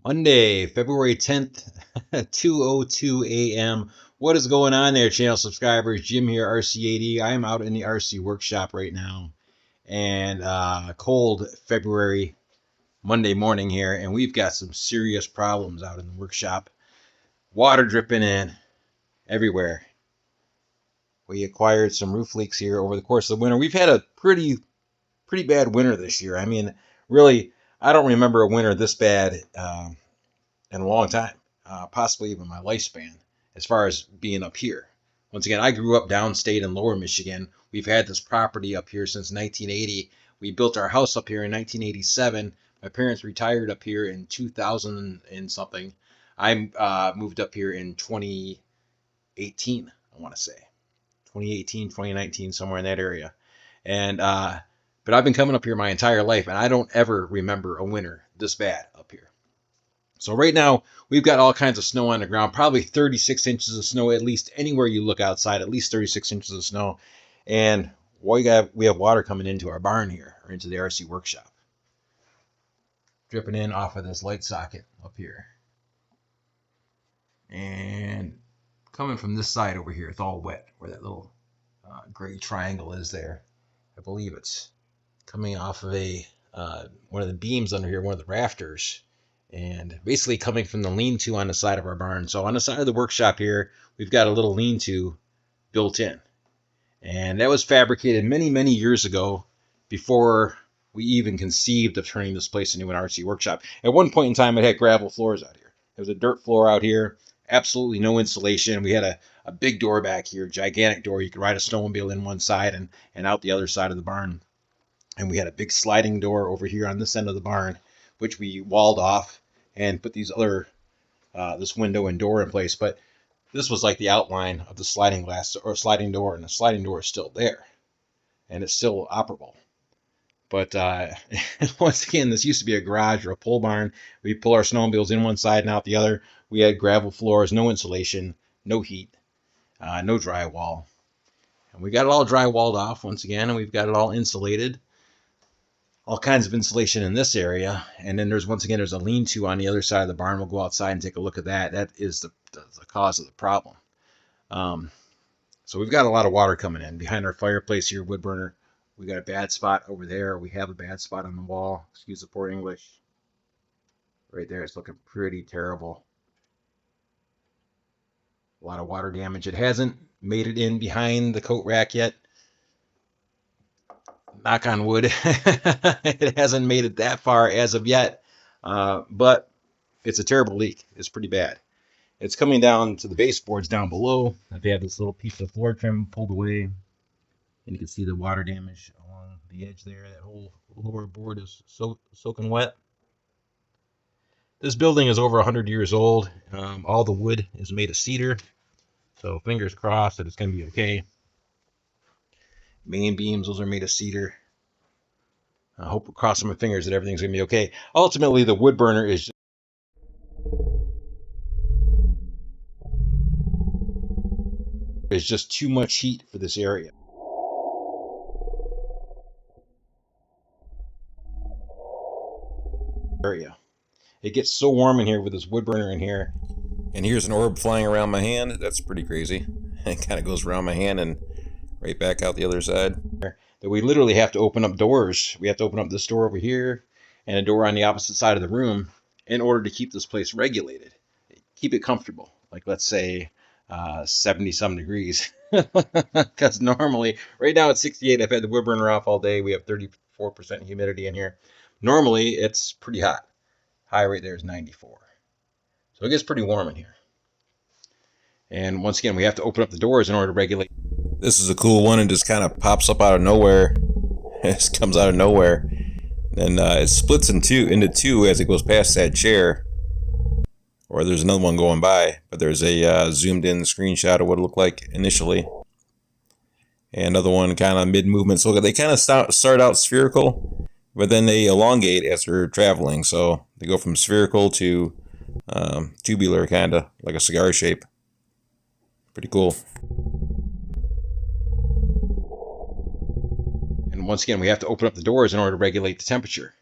Monday, February 10th, 2:02 a.m. What is going on there, channel subscribers? Jim here, R.C.A.D. I am out in the R.C. workshop right now, and cold February Monday morning here, and we've got some serious problems out in the workshop. Water dripping in everywhere. We acquired some roof leaks here over the course of the winter. We've had a pretty bad winter this year. I mean, really, I don't remember a winter this bad in a long time, possibly even my lifespan, as far as being up here. Once again, I grew up downstate in Lower Michigan. We've had this property up here since 1980. We built our house up here in 1987. My parents retired up here in 2000 and something. I moved up here in 2018, I want to say. 2018, 2019, somewhere in that area. And but I've been coming up here my entire life, and I don't ever remember a winter this bad up here. So right now, we've got all kinds of snow on the ground, probably 36 inches of snow, at least anywhere you look outside, at least 36 inches of snow. And we have water coming into our barn here, or into the RC workshop. Dripping in off of this light socket up here. And coming from this side over here, it's all wet, where that little gray triangle is there. I believe it's coming off of one of the beams under here, one of the rafters, and basically coming from the lean-to on the side of our barn. So on the side of the workshop here, we've got a little lean-to built in. And that was fabricated many years ago, before we even conceived of turning this place into an RC workshop. At one point in time, it had gravel floors out here. There was a dirt floor out here, absolutely no insulation. We had a big door back here, gigantic door. You could ride a snowmobile in one side and out the other side of the barn. And we had a big sliding door over here on this end of the barn, which we walled off and put these other this window and door in place. But this was like the outline of the sliding glass or sliding door, and the sliding door is still there, and it's still operable. But once again, this used to be a garage or a pole barn. We pull our snowmobiles in one side and out the other. We had gravel floors, no insulation, no heat, no drywall. And we got it all drywalled off once again, and we've got it all insulated. All kinds of insulation in this area. And then there's a lean-to on the other side of the barn. We'll go outside and take a look at that. That is the cause of the problem. So we've got a lot of water coming in. Behind our fireplace here, wood burner, we got a bad spot over there. We have a bad spot on the wall. Excuse the poor English. Right there, it's looking pretty terrible. A lot of water damage. It hasn't made it in behind the coat rack yet. Knock on wood. It hasn't made it that far as of yet. But it's a terrible leak. It's pretty bad. It's coming down to the baseboards down below. I've had this little piece of floor trim pulled away, and you can see the water damage along the edge there. That whole lower board is soaking wet. This building is over 100 years old. All the wood is made of cedar, so fingers crossed that it's going to be okay. Main beams, those are made of cedar. I hope, crossing my fingers, that everything's going to be okay. Ultimately, the wood burner is just too much heat for this area. It gets so warm in here with this wood burner in here. And here's an orb flying around my hand. That's pretty crazy. It kind of goes around my hand and right back out the other side. That we literally have to open up doors. We have to open up this door over here and a door on the opposite side of the room in order to keep this place regulated. Keep it comfortable. Like, let's say 70-some degrees. Because normally, right now it's 68. I've had the wood burner off all day. We have 34% humidity in here. Normally, it's pretty hot. High right there is 94. So it gets pretty warm in here. And once again, we have to open up the doors in order to regulate. This is a cool one, and just kind of pops up out of nowhere. It just comes out of nowhere. And it splits into two as it goes past that chair. Or there's another one going by, but there's a zoomed in screenshot of what it looked like initially. And another one kind of mid-movement. So they kind of start out spherical, but then they elongate as they're traveling. So they go from spherical to tubular, kind of like a cigar shape. Pretty cool. And once again, we have to open up the doors in order to regulate the temperature.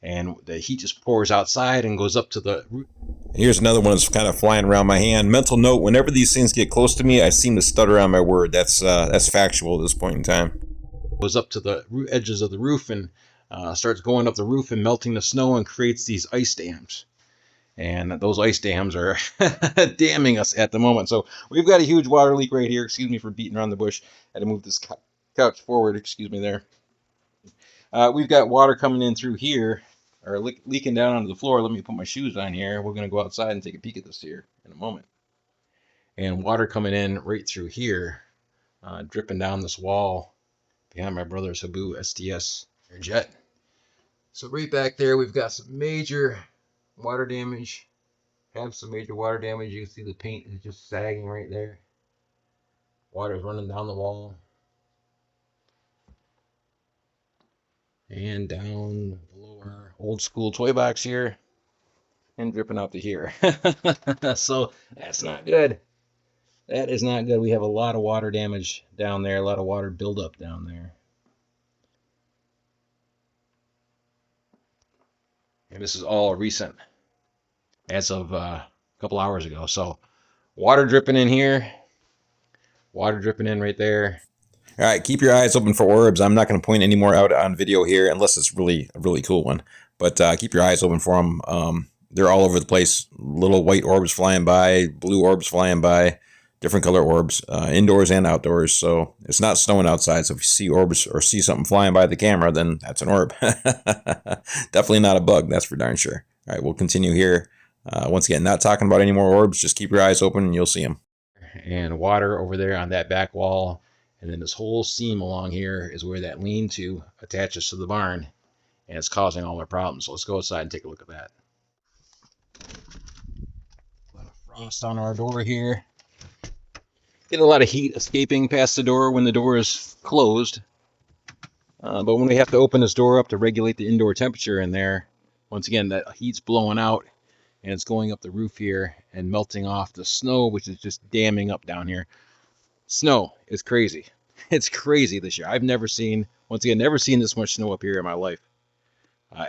and the heat just pours outside and goes up to the root. Here's another one that's kind of flying around my hand. Mental note: whenever these things get close to me, I seem to stutter on my word. That's factual at this point in time. Goes up to the edges of the roof and starts going up the roof and melting the snow and creates these ice dams. And those ice dams are damming us at the moment. So we've got a huge water leak right here. Excuse me for beating around the bush. I had to move this couch forward. Excuse me there. We've got water coming in through here, or leaking down onto the floor. Let me put my shoes on here. We're going to go outside and take a peek at this here in a moment. And water coming in right through here, dripping down this wall behind my brother's Habu STS jet. So right back there, we've got some major water damage. Have some major water damage. You can see the paint is just sagging right there. Water's running down the wall. And down below our old school toy box here. And dripping out to here. So that's not good. That is not good. We have a lot of water damage down there. A lot of water buildup down there. And this is all recent. As of a couple hours ago. So water dripping in here. Water dripping in right there. All right, keep your eyes open for orbs. I'm not going to point any more out on video here unless it's really a really cool one. But keep your eyes open for them. They're all over the place. Little white orbs flying by, blue orbs flying by, different color orbs, indoors and outdoors. So it's not snowing outside. So if you see orbs or see something flying by the camera, then that's an orb. Definitely not a bug, that's for darn sure. All right, we'll continue here. Once again, not talking about any more orbs. Just keep your eyes open and you'll see them. And water over there on that back wall. And then this whole seam along here is where that lean-to attaches to the barn. And it's causing all our problems. So let's go outside and take a look at that. A lot of frost on our door here. Getting a lot of heat escaping past the door when the door is closed. But when we have to open this door up to regulate the indoor temperature in there, once again, that heat's blowing out and it's going up the roof here and melting off the snow, which is just damming up down here. Snow is crazy. It's crazy this year. I've never seen, once again, never seen this much snow up here in my life.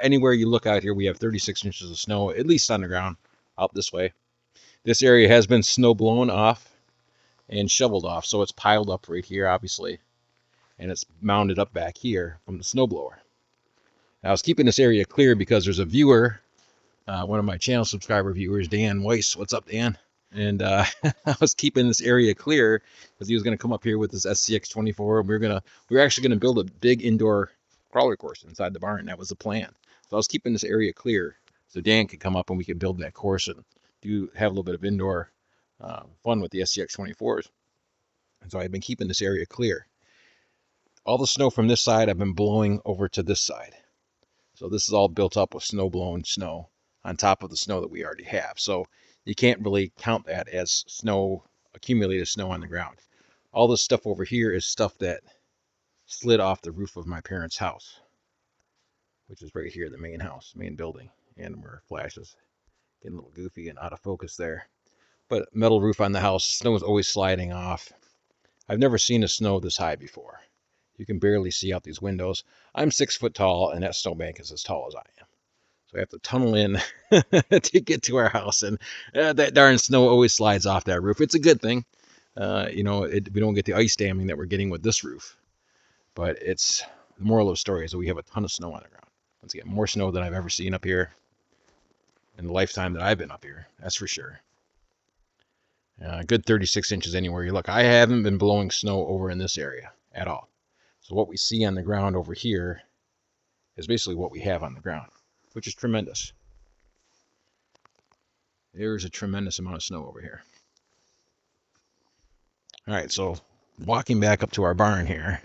Anywhere you look out here, we have 36 inches of snow, at least on the ground, out this way. This area has been snow blown off and shoveled off, so it's piled up right here, obviously. And it's mounded up back here from the snowblower. Now, I was keeping this area clear because there's a viewer, one of my channel subscriber viewers, Dan Weiss. What's up, Dan? And I was keeping this area clear because he was going to come up here with this SCX-24. And we were actually going to build a big indoor crawler course inside the barn. That was the plan. So I was keeping this area clear so Dan could come up and we could build that course and have a little bit of indoor fun with the SCX-24s. And so I've been keeping this area clear. All the snow from this side I've been blowing over to this side. So this is all built up with snow-blown snow on top of the snow that we already have. So you can't really count that as snow, accumulated snow on the ground. All this stuff over here is stuff that slid off the roof of my parents' house, which is right here, the main house, main building. And where flashes getting a little goofy and out of focus there. But metal roof on the house, snow is always sliding off. I've never seen a snow this high before. You can barely see out these windows. I'm 6 foot tall, and that snowbank is as tall as I am. So I have to tunnel in to get to our house, and that darn snow always slides off that roof. It's a good thing. We don't get the ice damming that we're getting with this roof. But it's the moral of the story is that we have a ton of snow on the ground. Once again, more snow than I've ever seen up here in the lifetime that I've been up here. That's for sure. Good 36 inches anywhere you look. I haven't been blowing snow over in this area at all. So what we see on the ground over here is basically what we have on the ground, which is tremendous. There's a tremendous amount of snow over here. All right, so walking back up to our barn here,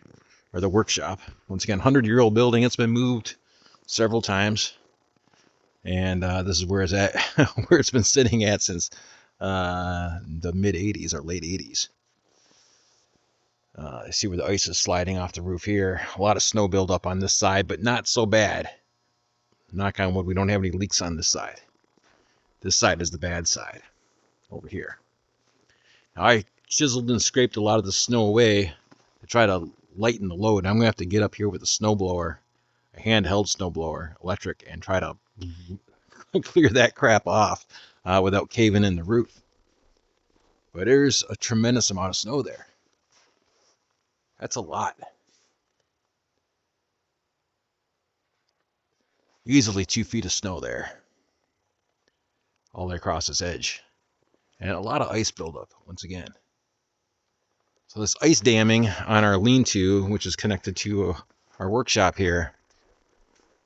or the workshop. Once again, 100-year-old building. It's been moved several times. And this is where it's at, where it's been sitting at since the mid-'80s or late 80s. I see where the ice is sliding off the roof here. A lot of snow buildup on this side, but not so bad. Knock on wood, we don't have any leaks on this side. This side is the bad side over here. Now, I chiseled and scraped a lot of the snow away to try to lighten the load. I'm going to have to get up here with a snowblower handheld snowblower, electric, and try to clear that crap off without caving in the roof. But there's a tremendous amount of snow there. That's a lot. Easily 2 feet of snow there, all the way across this edge. And a lot of ice buildup, once again. So this ice damming on our lean-to, which is connected to our workshop here,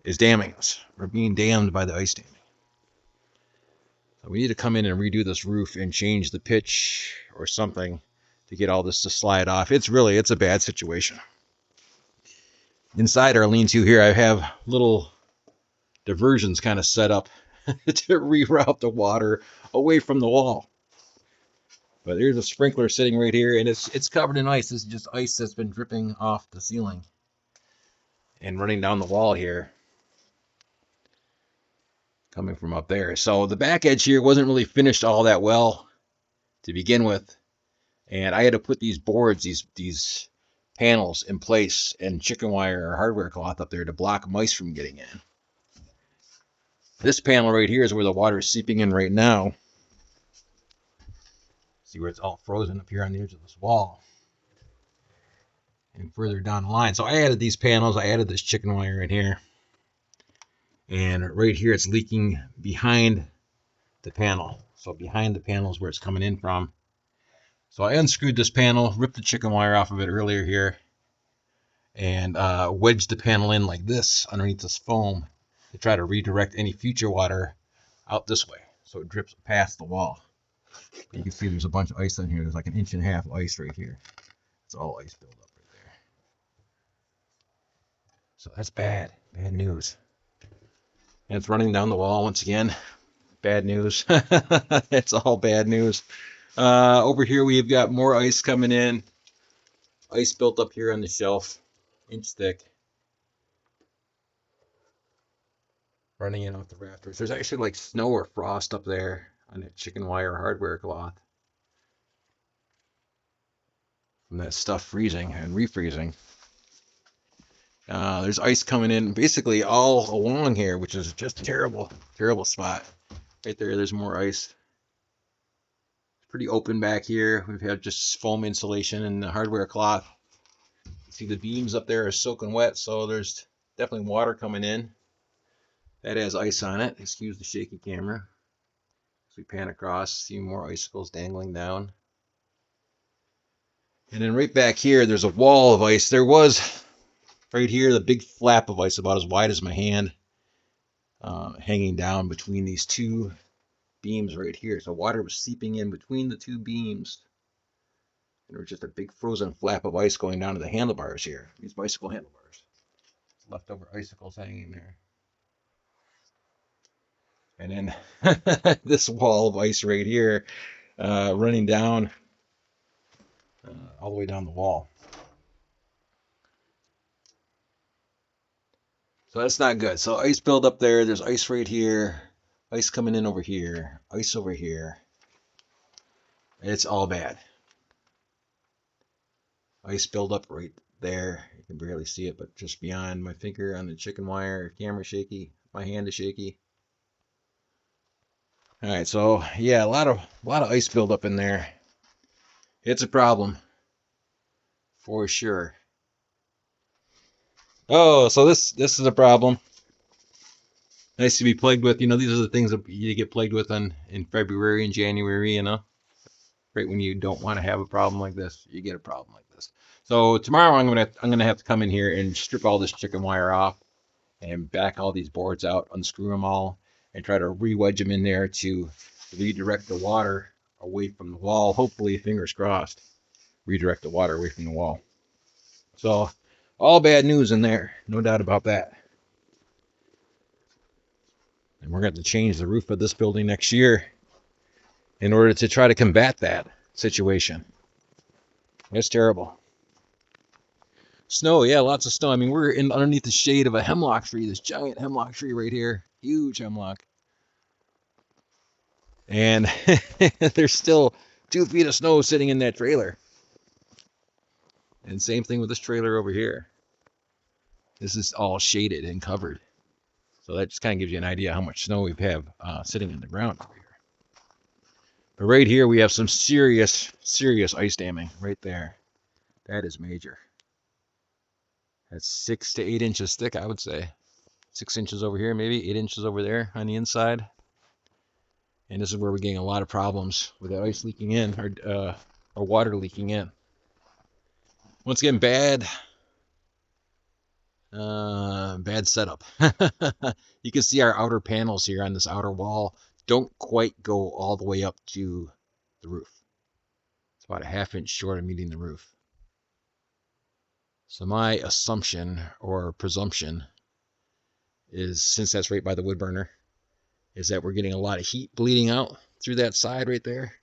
is damming us. We're being damned by the ice damming. So we need to come in and redo this roof and change the pitch or something to get all this to slide off. It's a bad situation. Inside our lean-to here, I have little diversions kind of set up to reroute the water away from the wall. But there's a sprinkler sitting right here, and it's covered in ice. This is just ice that's been dripping off the ceiling and running down the wall here, coming from up there. So the back edge here wasn't really finished all that well to begin with, and I had to put these boards, these panels in place, and chicken wire or hardware cloth up there to block mice from getting in. This panel right here is where the water is seeping in right now. See where it's all frozen up here on the edge of this wall and further down the line. So I added these panels. I added this chicken wire in here, and right here it's leaking behind the panel. So behind the panel is where it's coming in from. So I unscrewed this panel, ripped the chicken wire off of it earlier here, and wedged the panel in like this underneath this foam to try to redirect any future water out this way so it drips past the wall. You can see there's a bunch of ice on here. There's like 1.5 inches of ice right here. It's all ice buildup right there. So that's bad news. And it's running down the wall once again. Bad news. It's all bad news. Over here we've got more ice coming in. Ice built up here on the shelf, 1 inch thick. Running in off the rafters. There's actually like snow or frost up there on that chicken wire hardware cloth from that stuff freezing and refreezing. There's ice coming in basically all along here, which is just a terrible spot. Right there, there's more ice. It's pretty open back here. We've had just foam insulation and the hardware cloth. You see the beams up there are soaking wet, so there's definitely water coming in. That has ice on it. Excuse the shaky camera. As we pan across, see more icicles dangling down. And then right back here, there's a wall of ice. There was right here the big flap of ice about as wide as my hand, hanging down between these two beams right here. So water was seeping in between the two beams. And there was just a big frozen flap of ice going down to the handlebars here. These bicycle handlebars. Leftover icicles hanging there. And then this wall of ice right here, running down all the way down the wall. So that's not good. So ice build up there. There's ice right here. Ice coming in over here. Ice over here. It's all bad. Ice build up right there. You can barely see it, but just beyond my finger on the chicken wire. Camera shaky. My hand is shaky. All right, so yeah, a lot of ice build up in there. It's a problem for sure. Oh, so this is a problem. Nice to be plagued with. You know, these are the things that you get plagued with in February and January, you know. Right when you don't want to have a problem like this, you get a problem like this. So tomorrow I'm gonna have to come in here and strip all this chicken wire off and back all these boards out, unscrew them all, and try to re-wedge them in there to redirect the water away from the wall. Hopefully, fingers crossed, redirect the water away from the wall. So all bad news in there, no doubt about that. And we're going to change the roof of this building next year in order to try to combat that situation. It's terrible. Snow, yeah, lots of snow. I mean, we're underneath the shade of a hemlock tree, this giant hemlock tree right here, huge hemlock. And there's still 2 feet of snow sitting in that trailer. And same thing with this trailer over here. This is all shaded and covered. So that just kind of gives you an idea how much snow we have sitting in the ground over here. But right here we have some serious ice damming right there. That is major. That's 6 to 8 inches thick, I would say. 6 inches over here, maybe 8 inches over there on the inside. And this is where we're getting a lot of problems with that ice leaking in, or water leaking in. Once again, bad setup. You can see our outer panels here on this outer wall don't quite go all the way up to the roof. It's about a ½ inch short of meeting the roof. So my assumption or presumption is, since that's right by the wood burner, is that we're getting a lot of heat bleeding out through that side right there,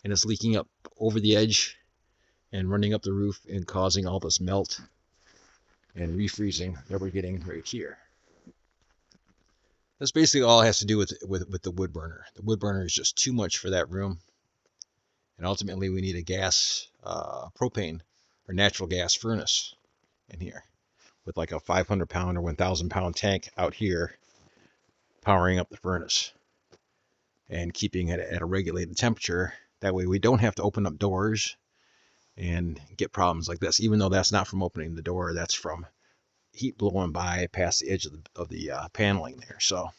and it's leaking up over the edge and running up the roof and causing all this melt and refreezing that we're getting right here. This basically all has to do with the wood burner. The wood burner is just too much for that room, and ultimately we need a gas, propane or natural gas furnace in here with like a 500-pound or 1,000-pound tank out here powering up the furnace and keeping it at a regulated temperature. That way we don't have to open up doors and get problems like this, even though that's not from opening the door, that's from heat blowing by past the edge of the paneling there. So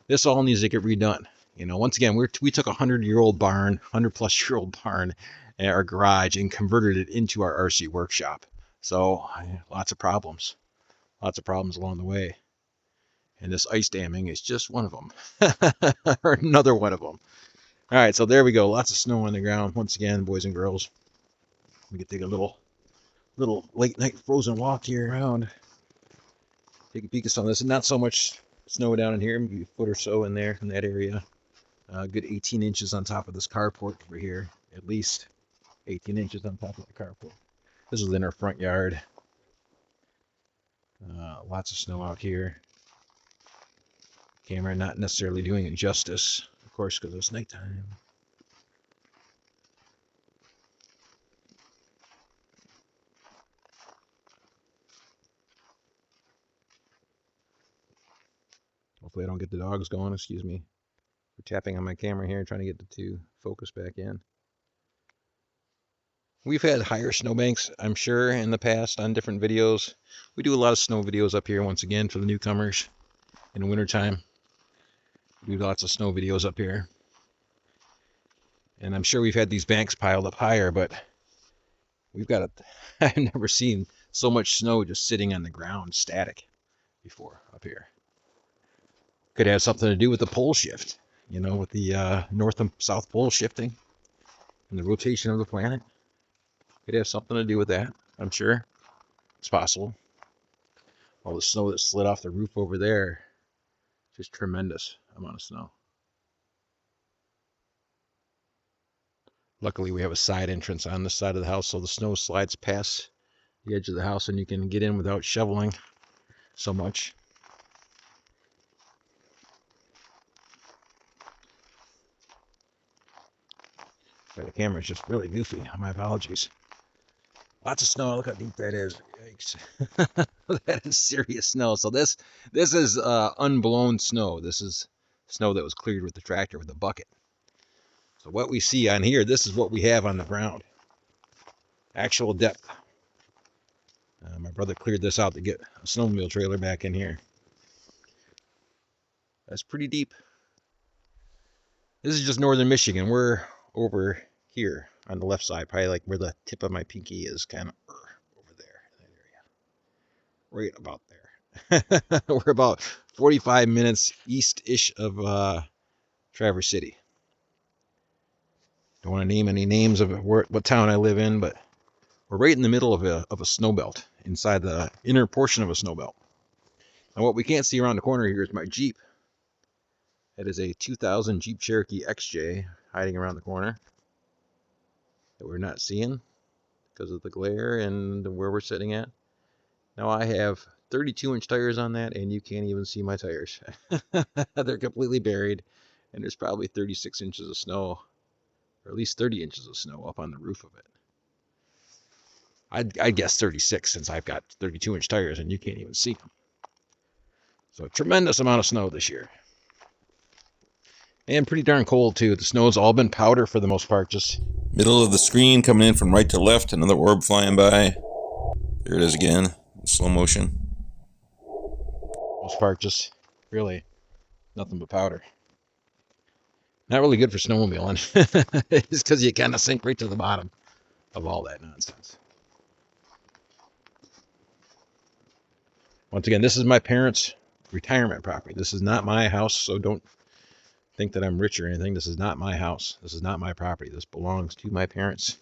this all needs to get redone. You know, once again, we took a 100-year-old barn, 100-plus-year-old barn in our garage and converted it into our RC workshop. So lots of problems along the way. And this ice damming is just one of them, or another one of them. All right, so there we go. Lots of snow on the ground. Once again, boys and girls, we can take a little late night frozen walk here around. Take a peek at some of this. Not so much snow down in here, maybe a foot or so in there in that area. Good 18 inches on top of this carport over here, at least 18 inches on top of the carport. This is in our front yard. Lots of snow out here. Camera not necessarily doing it justice, of course, because it's nighttime. Hopefully I don't get the dogs going, excuse me. We're tapping on my camera here, trying to get the two focus back in. We've had higher snowbanks, I'm sure, in the past on different videos. We do a lot of snow videos up here, once again, for the newcomers in the wintertime. We do lots of snow videos up here. And I'm sure we've had these banks piled up higher, but we've got I've never seen so much snow just sitting on the ground static before up here. Could have something to do with the pole shift, you know, with the north and south pole shifting and the rotation of the planet. Could have something to do with that, I'm sure. It's possible. All the snow that slid off the roof over there, just tremendous amount of snow. Luckily, we have a side entrance on this side of the house, so the snow slides past the edge of the house and you can get in without shoveling so much. The camera's just really goofy. My apologies. Lots of snow. Look how deep that is. Yikes. That is serious snow. So this is unblown snow. This is snow that was cleared with the tractor with a bucket. So what we see on here, this is what we have on the ground. Actual depth. My brother cleared this out to get a snowmobile trailer back in here. That's pretty deep. This is just northern Michigan. We're over here on the left side, probably like where the tip of my pinky is, kind of over there in that area. Right about there. We're about 45 minutes east-ish of Traverse City. Don't want to name any names of what town I live in, but we're right in the middle of a snow belt, inside the inner portion of a snow belt. And what we can't see around the corner here is my Jeep. That is a 2000 Jeep Cherokee XJ hiding around the corner that we're not seeing because of the glare and where we're sitting at. Now I have 32-inch tires on that, and you can't even see my tires. They're completely buried, and there's probably 36 inches of snow, or at least 30 inches of snow up on the roof of it. I'd guess 36 since I've got 32-inch tires and you can't even see them. So a tremendous amount of snow this year. And pretty darn cold too. The snow's all been powder for the most part. Just Middle of the screen, coming in from right to left. Another orb flying by. There it is again, in slow motion. most part, just really nothing but powder. Not really good for snowmobiling. It's because you kind of sink right to the bottom of all that nonsense. Once again, this is my parents' retirement property. This is not my house, so don't think that I'm rich or anything. This is not my house. This is not my property. This belongs to my parents.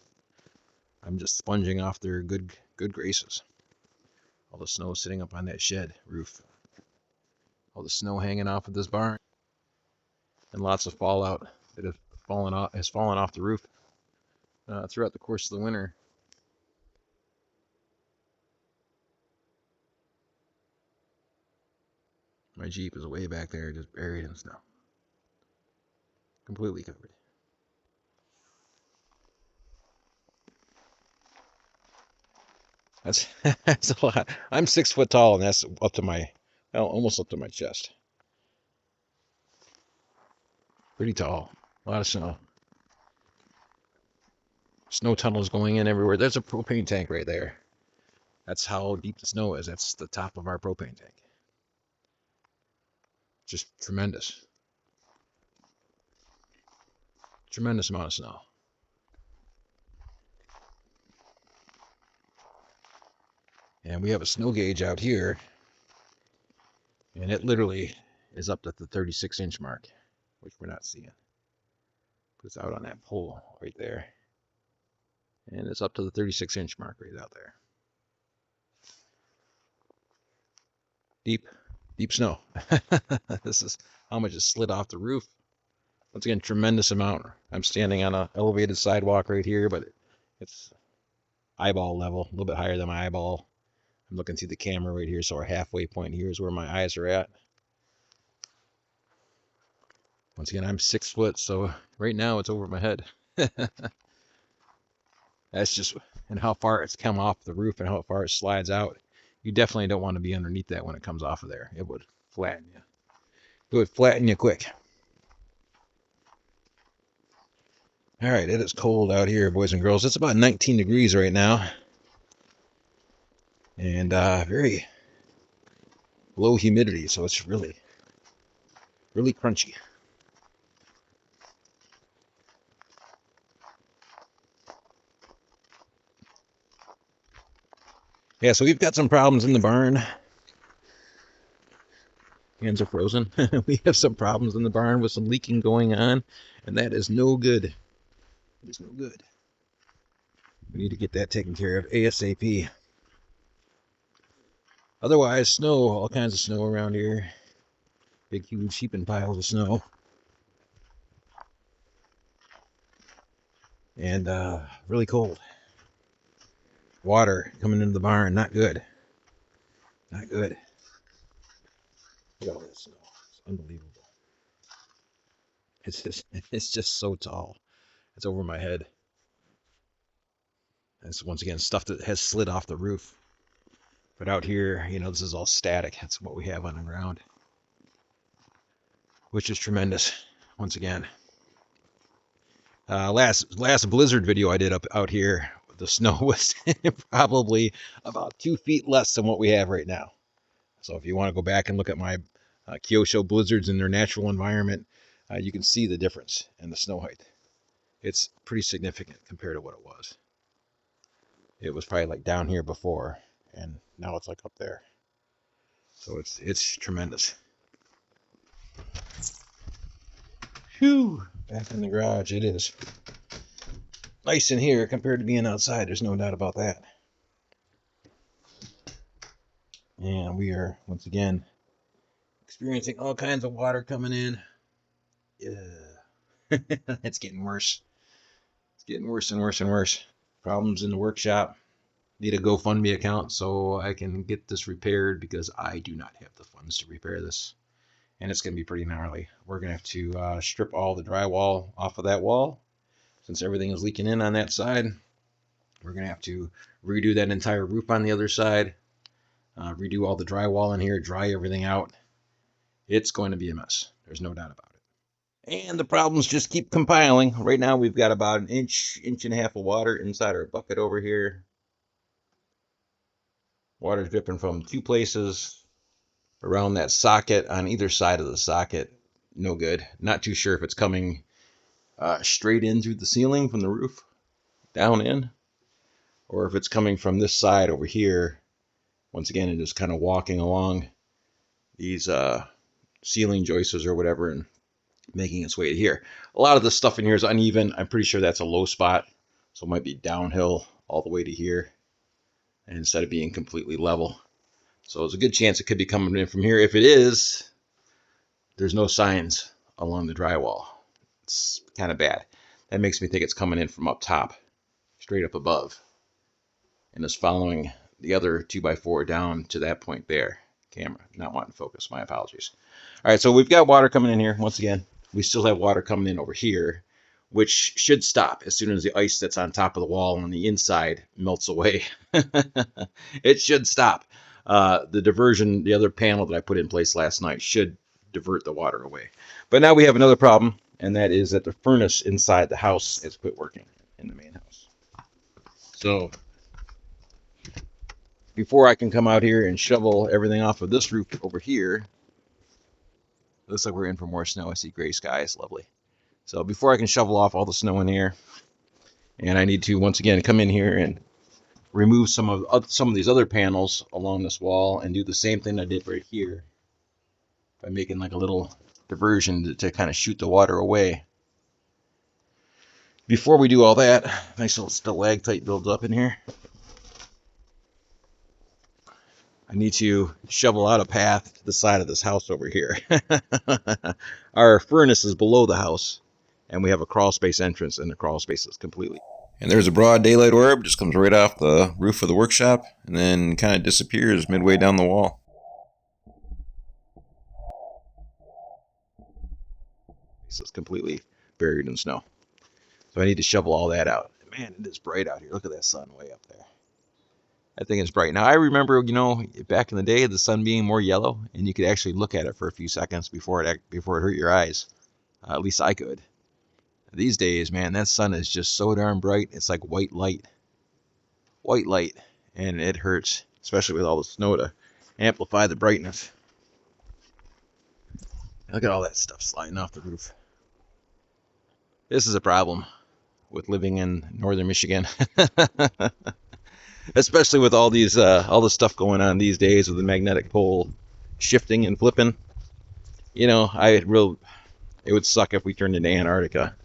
I'm just sponging off their good graces. All the snow sitting up on that shed roof. All the snow hanging off of this barn. And lots of fallout that has fallen off the roof throughout the course of the winter. My Jeep is way back there, just buried in snow. Completely covered. That's that's a lot. I'm 6 foot tall, and that's up to my, well, almost up to my chest. Pretty tall. A lot of snow. Snow tunnels going in everywhere. There's a propane tank right there. That's how deep the snow is. That's the top of our propane tank. Just tremendous. Tremendous amount of snow. And we have a snow gauge out here, and it literally is up to the 36-inch mark, which we're not seeing. It's out on that pole right there. And it's up to the 36-inch mark right out there. Deep snow. This is how much is slid off the roof. Once again, tremendous amount. I'm standing on an elevated sidewalk right here, but it's eyeball level, a little bit higher than my eyeball. I'm looking through the camera right here, so our halfway point here is where my eyes are at. Once again, I'm 6 foot, so right now it's over my head. That's just, and how far it's come off the roof and how far it slides out. You definitely don't want to be underneath that when it comes off of there. It would flatten you. It would flatten you quick. All right, it is cold out here, boys and girls. It's about 19 degrees right now. And very low humidity, so it's really crunchy. Yeah, so we've got some problems in the barn. Hands are frozen. We have some problems in the barn with some leaking going on, and that is no good. It is no good. We need to get that taken care of ASAP. Otherwise, snow, all kinds of snow around here. Big, huge heaping piles of snow. And really cold. Water coming into the barn, not good. Not good. Look at all this snow. It's unbelievable. It's just so tall. It's over my head. It's once again stuff that has slid off the roof. But out here, you know, this is all static. That's what we have on the ground, which is tremendous. Once again, last blizzard video I did out here, the snow was probably about 2 feet less than what we have right now. So if you want to go back and look at my Kyosho blizzards in their natural environment, you can see the difference in the snow height. It's pretty significant compared to what it was. It was probably like down here before, and now it's like up there. So it's tremendous. Whew, back in the garage it is. Nice in here compared to being outside, there's no doubt about that. And we are, once again, experiencing all kinds of water coming in. Yeah. It's getting worse. It's getting worse and worse and worse. Problems in the workshop. Need a GoFundMe account so I can get this repaired because I do not have the funds to repair this. And it's going to be pretty gnarly. We're going to have to strip all the drywall off of that wall since everything is leaking in on that side. We're going to have to redo that entire roof on the other side, redo all the drywall in here, dry everything out. It's going to be a mess. There's no doubt about it. And the problems just keep compiling. Right now we've got about an inch and a half of water inside our bucket over here. Water's dripping from two places around that socket on either side of the socket. No good. Not too sure if it's coming straight in through the ceiling from the roof down in, or if it's coming from this side over here. Once again, and just kind of walking along these ceiling joists or whatever and making its way to here. A lot of the stuff in here is uneven. I'm pretty sure that's a low spot, so it might be downhill all the way to here instead of being completely level. So there's a good chance it could be coming in from here. If it is, there's no signs along the drywall. It's kind of bad. That makes me think it's coming in from up top, straight up above, and is following the other 2x4 down to that point there. Camera not wanting to focus. My apologies. All right, so we've got water coming in here. Once again, we still have water coming in over here, which should stop as soon as the ice that's on top of the wall on the inside melts away. It should stop. The diversion, the other panel that I put in place last night, should divert the water away. But now we have another problem, and that is that the furnace inside the house has quit working in the main house. So before I can come out here and shovel everything off of this roof over here, looks like we're in for more snow. I see gray skies, lovely. So before I can shovel off all the snow in here, and I need to once again come in here and remove some of these other panels along this wall and do the same thing I did right here by making like a little diversion to kind of shoot the water away. Before we do all that, nice little stalactite builds up in here. I need to shovel out a path to the side of this house over here. Our furnace is below the house, and we have a crawl space entrance, and the crawl space is completely. And there's a broad daylight orb, just comes right off the roof of the workshop, and then kind of disappears midway down the wall. This is completely buried in snow. So I need to shovel all that out. Man, it is bright out here. Look at that sun way up there. I think it's bright. Now, I remember, back in the day, the sun being more yellow, and you could actually look at it for a few seconds before it hurt your eyes. At least I could. These days, man, that sun is just so darn bright. It's like white light. White light. And it hurts, especially with all the snow to amplify the brightness. Look at all that stuff sliding off the roof. This is a problem with living in northern Michigan. Especially with all these all the stuff going on these days with the magnetic pole shifting and flipping. It would suck if we turned into Antarctica.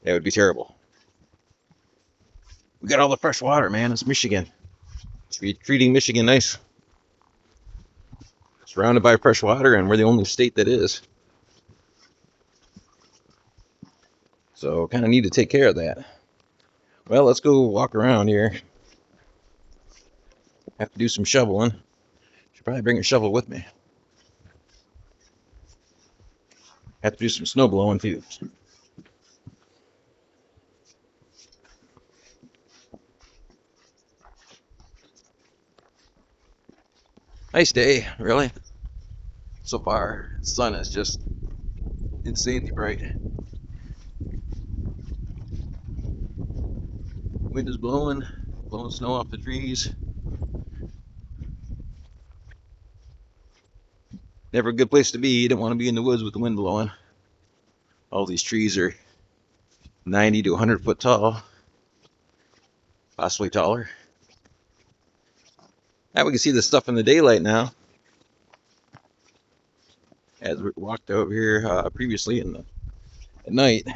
That would be terrible. We got all the fresh water, man. It's Michigan. Should be treating Michigan nice. Surrounded by fresh water, and we're the only state that is. So kind of need to take care of that. Well, let's go walk around here. Have to do some shoveling. Should probably bring a shovel with me. Have to do some snow blowing too. Nice day, really. So far, the sun is just insanely bright. Wind is blowing snow off the trees. Never a good place to be. You don't want to be in the woods with the wind blowing. All these trees are 90 to 100 foot tall, possibly taller. Now we can see the stuff in the daylight now. As we walked over here previously at night.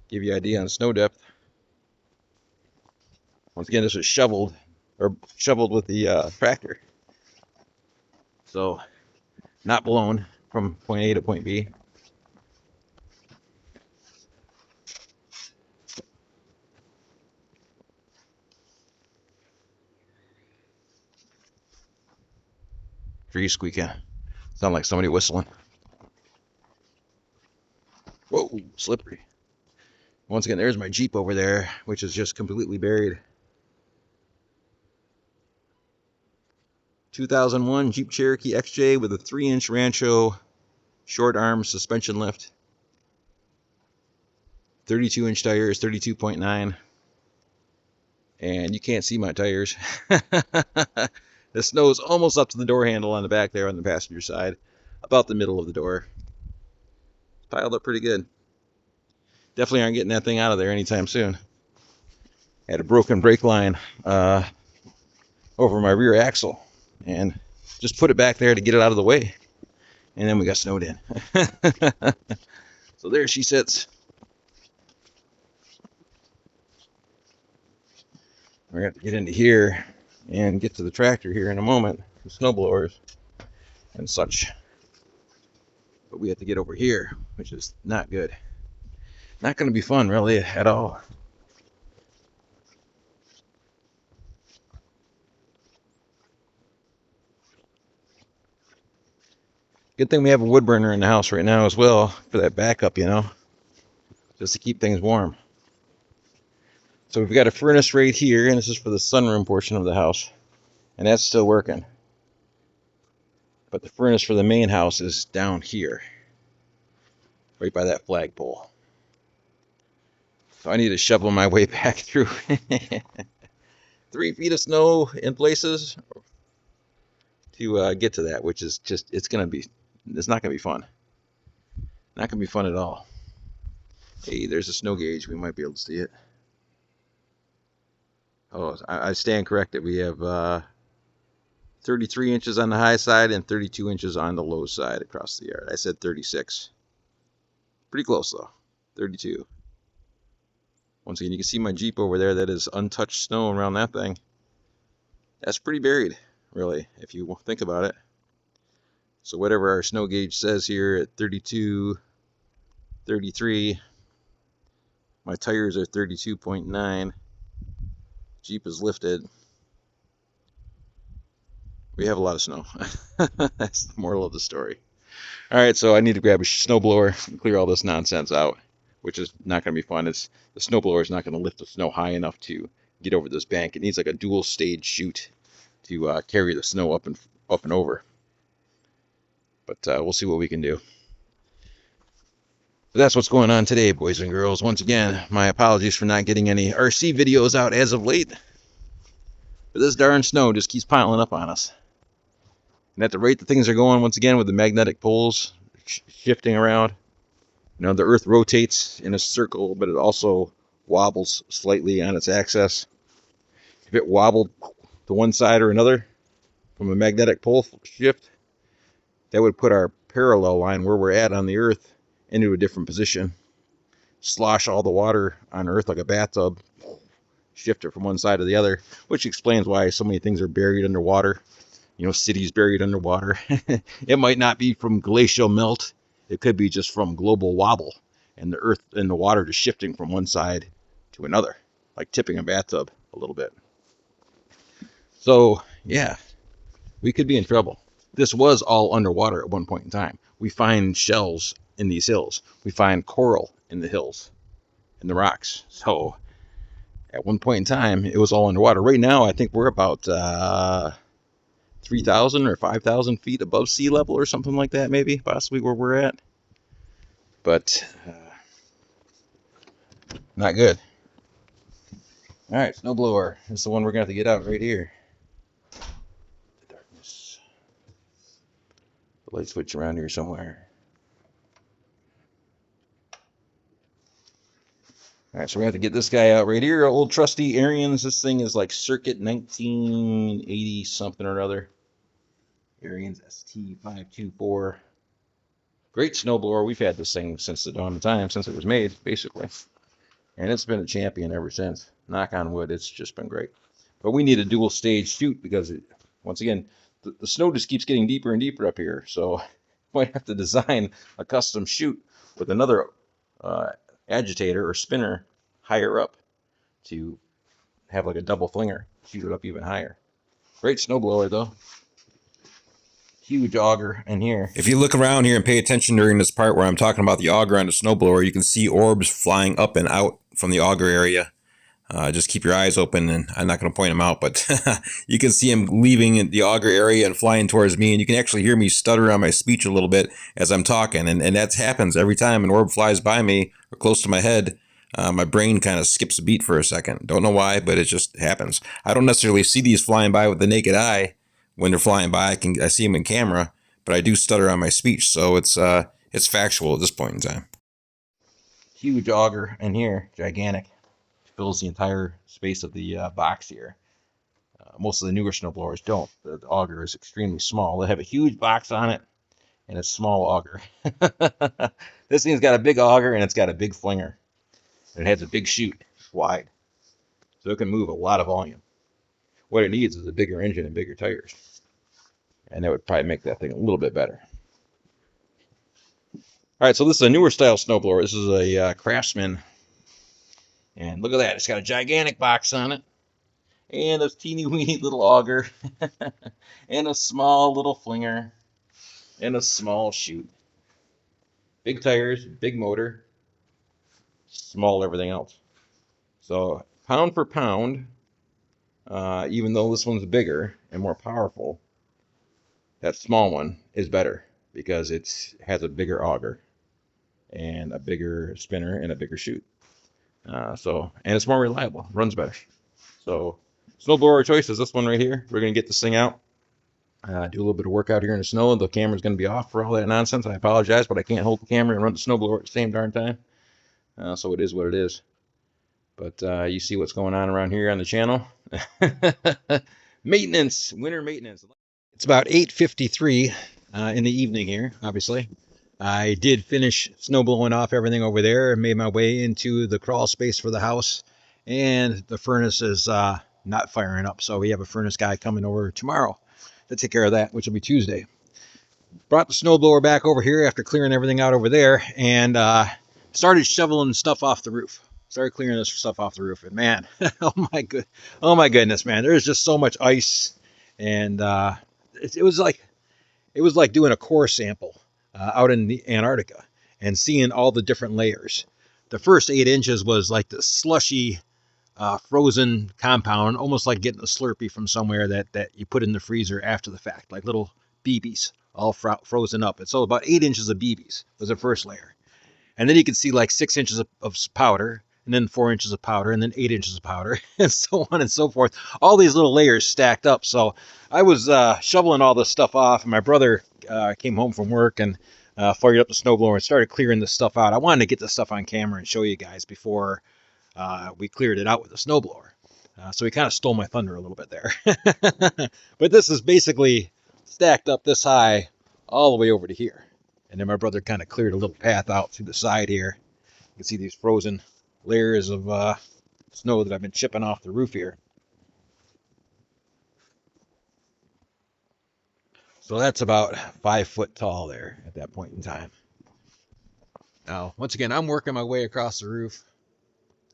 Give you an idea on snow depth. Once again, this was shoveled with the tractor. So, not blown from point A to point B. Trees squeaking. Sound like somebody whistling. Whoa, slippery. Once again, there's my Jeep over there, which is just completely buried. 2001 Jeep Cherokee XJ with a 3-inch Rancho short arm suspension lift. 32-inch tires, 32.9. And you can't see my tires. The snow's almost up to the door handle on the back there on the passenger side. About the middle of the door. Piled up pretty good. Definitely aren't getting that thing out of there anytime soon. Had a broken brake line over my rear axle. And just put it back there to get it out of the way. And then we got snowed in. So there she sits. We're going to have to get into here and get to the tractor here in a moment. The snow blowers and such. But we have to get over here, which is not good. Not going to be fun, really, at all. Good thing we have a wood burner in the house right now as well for that backup, you know, just to keep things warm. So we've got a furnace right here, and this is for the sunroom portion of the house, and that's still working. But the furnace for the main house is down here, right by that flagpole. So I need to shovel my way back through 3 feet of snow in places to get to that, which is just, it's not going to be fun. Not going to be fun at all. Hey, there's a snow gauge. We might be able to see it. Oh, I stand corrected. We have 33 inches on the high side and 32 inches on the low side across the yard. I said 36. Pretty close, though. 32. Once again, you can see my Jeep over there. That is untouched snow around that thing. That's pretty buried, really, if you think about it. So whatever our snow gauge says here at 32, 33, my tires are 32.9. Jeep is lifted. We have a lot of snow. That's the moral of the story. All right, so I need to grab a snowblower and clear all this nonsense out, which is not going to be fun. The snowblower is not going to lift the snow high enough to get over this bank. It needs like a dual stage chute to carry the snow up and over. But we'll see what we can do. But that's what's going on today, boys and girls. Once again, my apologies for not getting any RC videos out as of late. But this darn snow just keeps piling up on us. And at the rate that things are going, once again, with the magnetic poles shifting around, you know, the Earth rotates in a circle, but it also wobbles slightly on its axis. If it wobbled to one side or another from a magnetic pole shift, that would put our parallel line where we're at on the Earth into a different position. Slosh all the water on Earth like a bathtub, shift it from one side to the other, which explains why so many things are buried underwater. You know, cities buried underwater. It might not be from glacial melt. It could be just from global wobble and the Earth and the water just shifting from one side to another, like tipping a bathtub a little bit. So, yeah, we could be in trouble. This was all underwater at one point in time. We find shells in these hills. We find coral in the hills, in the rocks. So, at one point in time, it was all underwater. Right now, I think we're about 3,000 or 5,000 feet above sea level or something like that, maybe, possibly where we're at. But not good. All right, snowblower. This is the one we're going to have to get out right here. The darkness. The light switch around here somewhere. All right, so we have to get this guy out right here. Old trusty Ariens. This thing is like circuit 1980 something or other. Ariens ST524. Great snowblower. We've had this thing since the dawn of time, since it was made, basically. And it's been a champion ever since. Knock on wood, it's just been great. But we need a dual stage chute because, once again, the snow just keeps getting deeper and deeper up here. So we might have to design a custom chute with another agitator or spinner higher up to have like a double flinger, shoot it up even higher. Great snowblower, though. huge auger in here. If you look around here and pay attention during this part where I'm talking about the auger on the snowblower, you can see orbs flying up and out from the auger area. Just keep your eyes open, and I'm not going to point them out, but you can see them leaving the auger area and flying towards me, and you can actually hear me stutter on my speech a little bit as I'm talking, and that happens every time an orb flies by me or close to my head. My brain kind of skips a beat for a second. Don't know why, but it just happens. I don't necessarily see these flying by with the naked eye. When they're flying by, I see them in camera, but I do stutter on my speech, so it's factual at this point in time. Huge auger in here, gigantic. Fills the entire space of the box here. Most of the newer snowblowers don't. The auger is extremely small. They have a huge box on it and a small auger. This thing's got a big auger and it's got a big flinger. It has a big chute, wide, so it can move a lot of volume. What it needs is a bigger engine and bigger tires, and that would probably make that thing a little bit better. All right, so this is a newer style snowblower. This is a Craftsman. And look at that. It's got a gigantic box on it. And a teeny weeny little auger. And a small little flinger. And a small chute. Big tires, big motor. Small everything else. So pound for pound, even though this one's bigger and more powerful, that small one is better because it has a bigger auger and a bigger spinner and a bigger chute. And it's more reliable, runs better. So, snowblower choice is this one right here. We're going to get this thing out, do a little bit of work out here in the snow. The camera's going to be off for all that nonsense. I apologize, but I can't hold the camera and run the snowblower at the same darn time. So it is what it is. But you see what's going on around here on the channel. Maintenance, winter maintenance. It's about 8:53 in the evening here, obviously. I did finish snow blowing off everything over there and made my way into the crawl space for the house. And the furnace is not firing up. So we have a furnace guy coming over tomorrow to take care of that, which will be Tuesday. Brought the snowblower back over here after clearing everything out over there and started shoveling stuff off the roof. Started clearing this stuff off the roof. And man, oh my goodness, man, there's just so much ice. And it was like doing a core sample out in the Antarctica and seeing all the different layers. The first 8 inches was like the slushy frozen compound, almost like getting a Slurpee from somewhere that you put in the freezer after the fact, like little BBs all frozen up. And so about 8 inches of BBs was the first layer. And then you could see like 6 inches of powder, and then 4 inches of powder, and then 8 inches of powder, and so on and so forth. All these little layers stacked up. So I was shoveling all this stuff off, and my brother came home from work and fired up the snowblower and started clearing this stuff out. I wanted to get this stuff on camera and show you guys before we cleared it out with the snowblower. So he kind of stole my thunder a little bit there. But this is basically stacked up this high all the way over to here. And then my brother kind of cleared a little path out through the side here. You can see these frozen layers of snow that I've been chipping off the roof here. So that's about 5 foot tall there at that point in time. Now, once again, I'm working my way across the roof.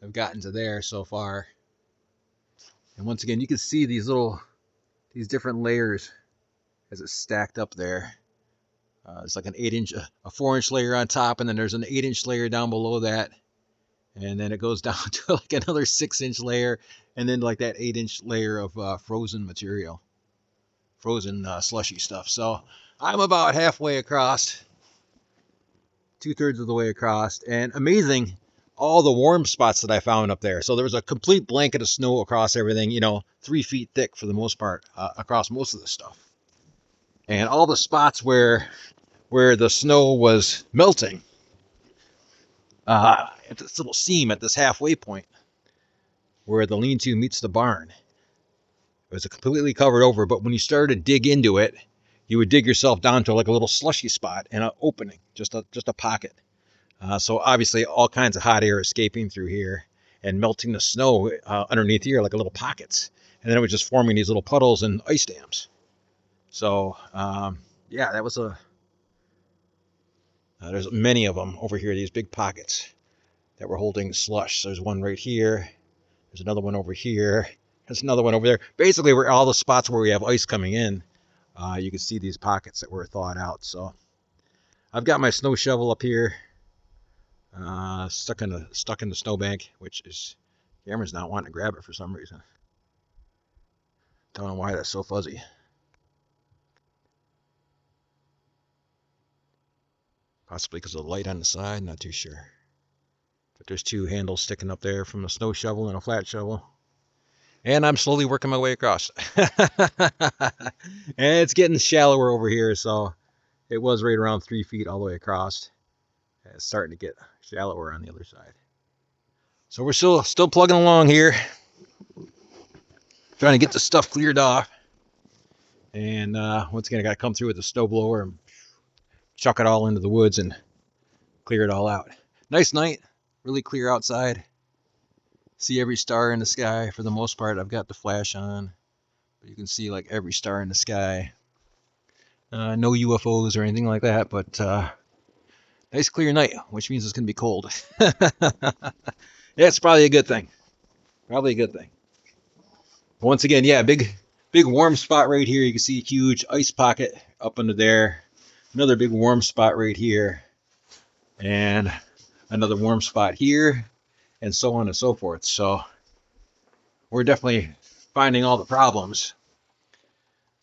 I've gotten to there so far. And once again, you can see these different layers as it's stacked up there. It's like a 4-inch layer on top, and then there's an 8-inch layer down below that. And then it goes down to like another 6-inch layer, and then like that 8-inch layer of frozen material, frozen slushy stuff. So I'm about halfway across, 2/3 of the way across, and amazing all the warm spots that I found up there. So there was a complete blanket of snow across everything, 3 feet thick for the most part, across most of the stuff. And all the spots where the snow was melting, at this little seam at this halfway point where the lean-to meets the barn, it was completely covered over. But when you started to dig into it, you would dig yourself down to like a little slushy spot and an opening, just a pocket. So obviously all kinds of hot air escaping through here and melting the snow underneath here like a little pockets. And then it was just forming these little puddles and ice dams. So yeah, that was there's many of them over here, these big pockets that were holding slush. So there's one right here. There's another one over here. There's another one over there. Basically, where all the spots where we have ice coming in you can see these pockets that were thawed out. So I've got my snow shovel up here, stuck in the snowbank, which is camera's not wanting to grab it for some reason. Don't know why that's so fuzzy. Possibly because of the light on the side, not too sure. But there's two handles sticking up there from a snow shovel and a flat shovel. And I'm slowly working my way across. And it's getting shallower over here, so it was right around 3 feet all the way across. It's starting to get shallower on the other side. So we're still plugging along here, trying to get the stuff cleared off. And once again, I got to come through with the snow blower and chuck it all into the woods and clear it all out. Nice night, really clear outside. See every star in the sky for the most part. I've got the flash on, but you can see like every star in the sky. No UFOs or anything like that, but nice clear night, which means it's going to be cold. Yeah, it's probably a good thing. Probably a good thing. Once again, yeah, big warm spot right here. You can see a huge ice pocket up under there. Another big warm spot right here. And another warm spot here. And so on and so forth. So we're definitely finding all the problems.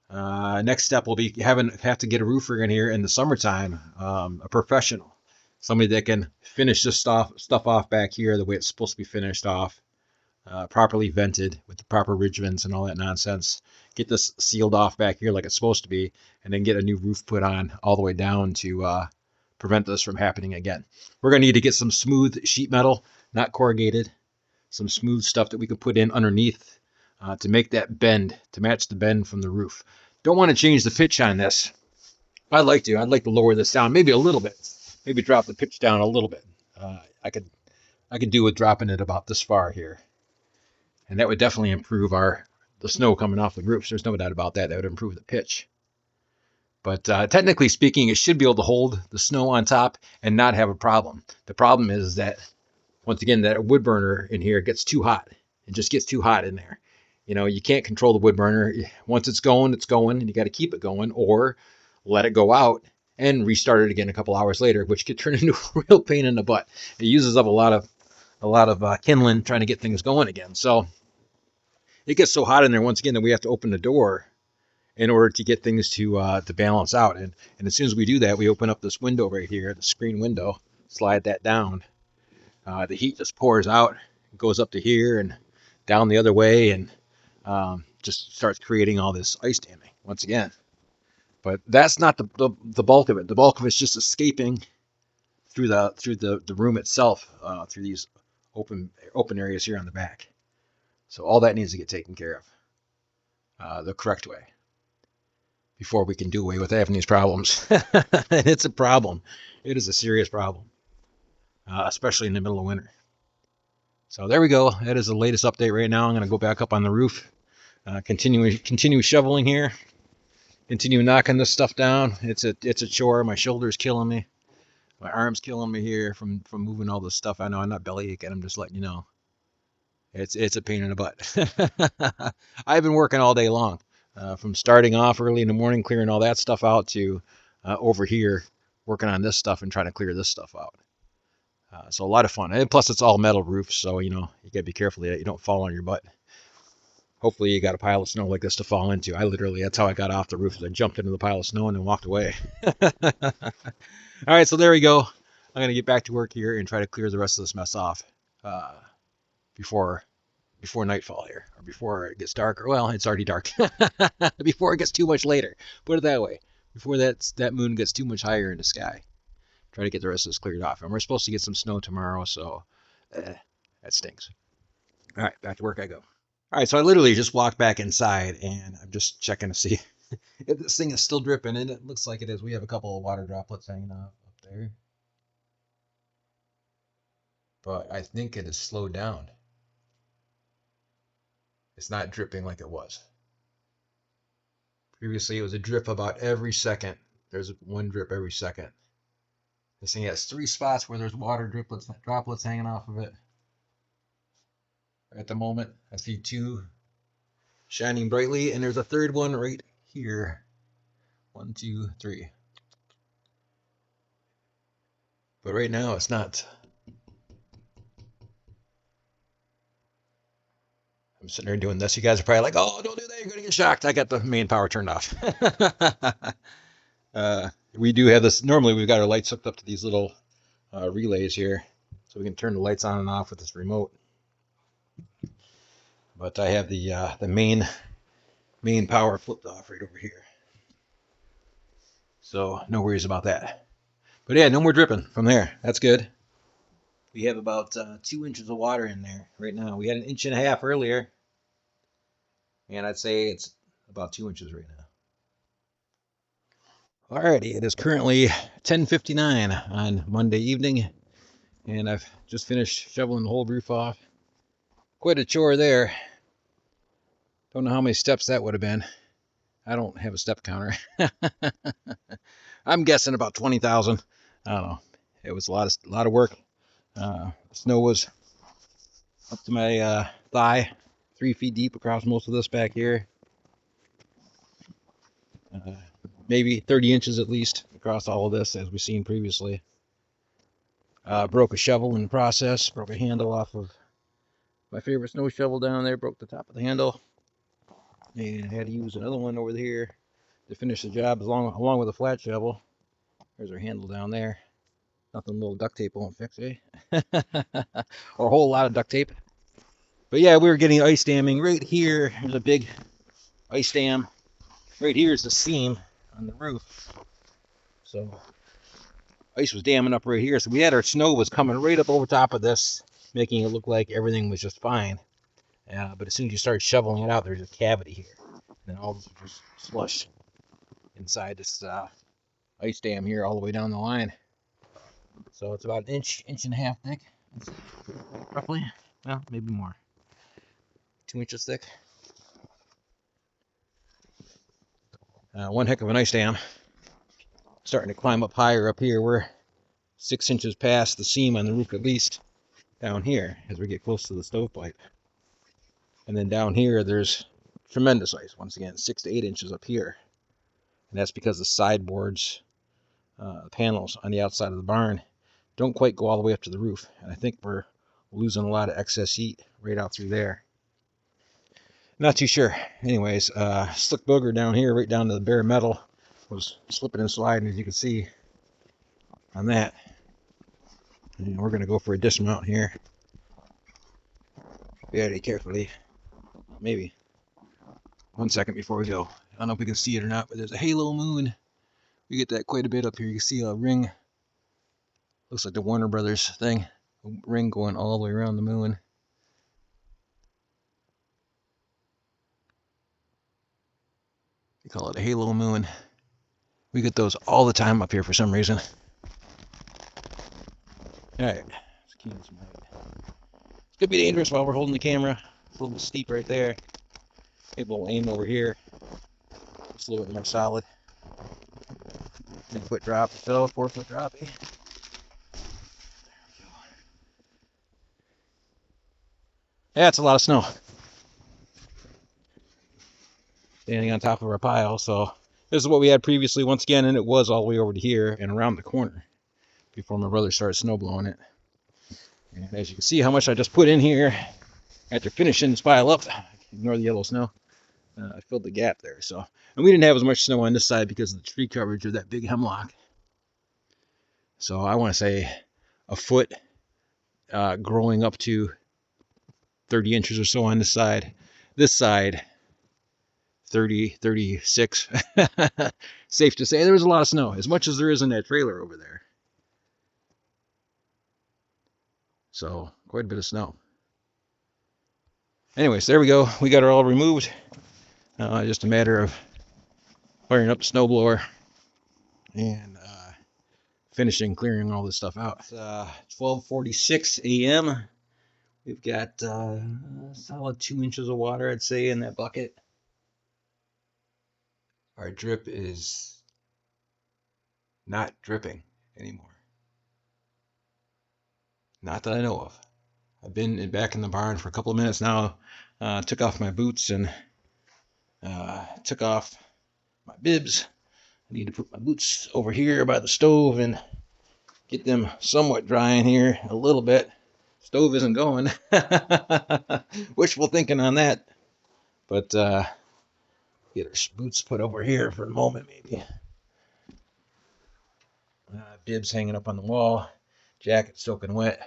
Next step will be have to get a roofer in here in the summertime, a professional, somebody that can finish this stuff off back here the way it's supposed to be finished off, properly vented with the proper ridge vents and all that nonsense. Get this sealed off back here like it's supposed to be, and then get a new roof put on all the way down to prevent this from happening again. We're going to need to get some smooth sheet metal, not corrugated, some smooth stuff that we can put in underneath to make that bend, to match the bend from the roof. Don't want to change the pitch on this. I'd like to lower this down maybe a little bit, maybe drop the pitch down a little bit. I could do with dropping it about this far here, and that would definitely improve the snow coming off the roofs. There's no doubt about that. That would improve the pitch. But technically speaking, it should be able to hold the snow on top and not have a problem. The problem is that, once again, that wood burner in here gets too hot. It just gets too hot in there. You can't control the wood burner. Once it's going, and you got to keep it going, or let it go out and restart it again a couple hours later, which could turn into a real pain in the butt. It uses up a lot of kindling trying to get things going again. So it gets so hot in there once again that we have to open the door in order to get things to balance out. And as soon as we do that, we open up this window right here, the screen window, slide that down. The heat just pours out, goes up to here and down the other way, and just starts creating all this ice damming once again. But that's not the bulk of it. The bulk of it's just escaping through the room itself, through these open areas here on the back. So all that needs to get taken care of the correct way before we can do away with having these problems. And it's a problem. It is a serious problem, especially in the middle of winter. So there we go. That is the latest update right now. I'm going to go back up on the roof, continue shoveling here, continue knocking this stuff down. It's a chore. My shoulder's killing me. My arm's killing me here from moving all this stuff. I know I'm not belly aching. I'm just letting you know. It's a pain in the butt. I've been working all day long, from starting off early in the morning, clearing all that stuff out, to over here working on this stuff and trying to clear this stuff out. So a lot of fun. And plus, it's all metal roof, so you gotta be careful that you don't fall on your butt. Hopefully, you got a pile of snow like this to fall into. That's how I got off the roof. I jumped into the pile of snow and then walked away. All right, so there we go. I'm gonna get back to work here and try to clear the rest of this mess off before nightfall here, or before it gets darker. Well, it's already dark. Before it gets too much later. Put it that way. Before that moon gets too much higher in the sky. Try to get the rest of this cleared off. And we're supposed to get some snow tomorrow, so that stinks. All right, back to work I go. All right, so I literally just walked back inside, and I'm just checking to see if this thing is still dripping, and it looks like it is. We have a couple of water droplets hanging out up there. But I think it has slowed down. It's not dripping like it was. Previously, it was a drip about every second. There's one drip every second. This thing has 3 spots where there's water droplets hanging off of it. At the moment, I see 2 shining brightly, and there's a third one right here 1, 2, 3. But right now it's not. I'm sitting there doing this. You guys are probably like, "Oh, don't do that. You're gonna get shocked." I got the main power turned off. We do have this. Normally, we've got our lights hooked up to these little relays here, so we can turn the lights on and off with this remote. But I have the main power flipped off right over here, so no worries about that. But yeah, no more dripping from there. That's good. We have about 2 inches of water in there right now. We had 1.5 inches earlier, and I'd say it's about 2 inches right now. Alrighty, it is currently 10:59 on Monday evening, and I've just finished shoveling the whole roof off. Quite a chore there. Don't know how many steps that would have been. I don't have a step counter. I'm guessing about 20,000. I don't know. It was a lot of work. The snow was up to my thigh, 3 feet deep across most of this back here. Maybe 30 inches at least across all of this, as we've seen previously. Broke a shovel in the process. Broke a handle off of my favorite snow shovel down there. Broke the top of the handle. And had to use another one over here to finish the job along with a flat shovel. There's our handle down there. Nothing a little duct tape won't fix, eh? Or a whole lot of duct tape. But yeah, we were getting ice damming right here. There's a big ice dam. Right here is the seam on the roof. So ice was damming up right here. So we had our snow was coming right up over top of this, making it look like everything was just fine. But as soon as you start shoveling it out, there's a cavity here. And then all this was just slush inside this ice dam here all the way down the line. So it's about an inch and a half thick, roughly. Well, maybe more. 2 inches thick. One heck of an ice dam. Starting to climb up higher up here. We're 6 inches past the seam on the roof, at least down here, as we get close to the stovepipe. And then down here, there's tremendous ice. Once again, 6 to 8 inches up here. And that's because the sideboards, panels on the outside of the barn, don't quite go all the way up to the roof. And I think we're losing a lot of excess heat right out through there. Not too sure. Anyways, slick booger down here, right down to the bare metal, was slipping and sliding, as you can see on that. And we're going to go for a dismount here. Very carefully. Maybe 1 second before we go. I don't know if we can see it or not, but there's a halo moon. We get that quite a bit up here. You can see a ring. Looks like the Warner Brothers thing. A ring going all the way around the moon. They call it a halo moon. We get those all the time up here for some reason. Alright. Let's keep this light. It could be dangerous while we're holding the camera. It's a little steep right there. Maybe we'll aim over here. It's a little bit more solid. 10-foot drop. So 4-foot drop. There we go. Yeah, it's a lot of snow. Standing on top of our pile. So this is what we had previously once again, and it was all the way over to here and around the corner before my brother started snow blowing it. And as you can see how much I just put in here after finishing this pile up, ignore the yellow snow, I filled the gap there. So, and we didn't have as much snow on this side because of the tree coverage of that big hemlock. So I want to say a foot, growing up to 30 inches or so on this side. This side, 30, 36. Safe to say there was a lot of snow, as much as there is in that trailer over there. So quite a bit of snow. Anyways, there we go. We got it all removed. Just a matter of firing up the snowblower and finishing clearing all this stuff out. It's 12:46 a.m. We've got a solid 2 inches of water, I'd say, in that bucket. Our drip is not dripping anymore. Not that I know of. I've been back in the barn for a couple of minutes now. Took off my boots and took off my bibs. I need to put my boots over here by the stove and get them somewhat dry in here a little bit. Stove isn't going. Wishful thinking on that. But get our boots put over here for the moment, maybe. Bibs hanging up on the wall. Jacket soaking wet.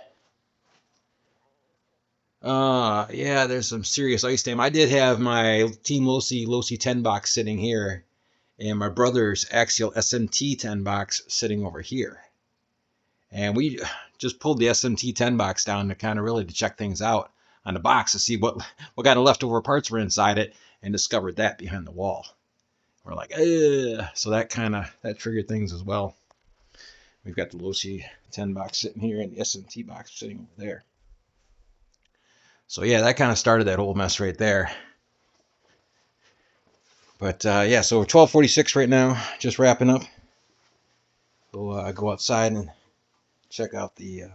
Yeah, there's some serious ice dam. I did have my Team Losi 10 box sitting here, and my brother's Axial SMT 10 box sitting over here. And we just pulled the SMT 10 box down to kind of really to check things out on the box to see what kind of leftover parts were inside it, and discovered that behind the wall. We're like, ugh. So that triggered things as well. We've got the Losi 10 box sitting here and the SMT box sitting over there. So yeah, that kind of started that whole mess right there. But yeah, so we're 12:46 right now, just wrapping up. We'll go outside and check out the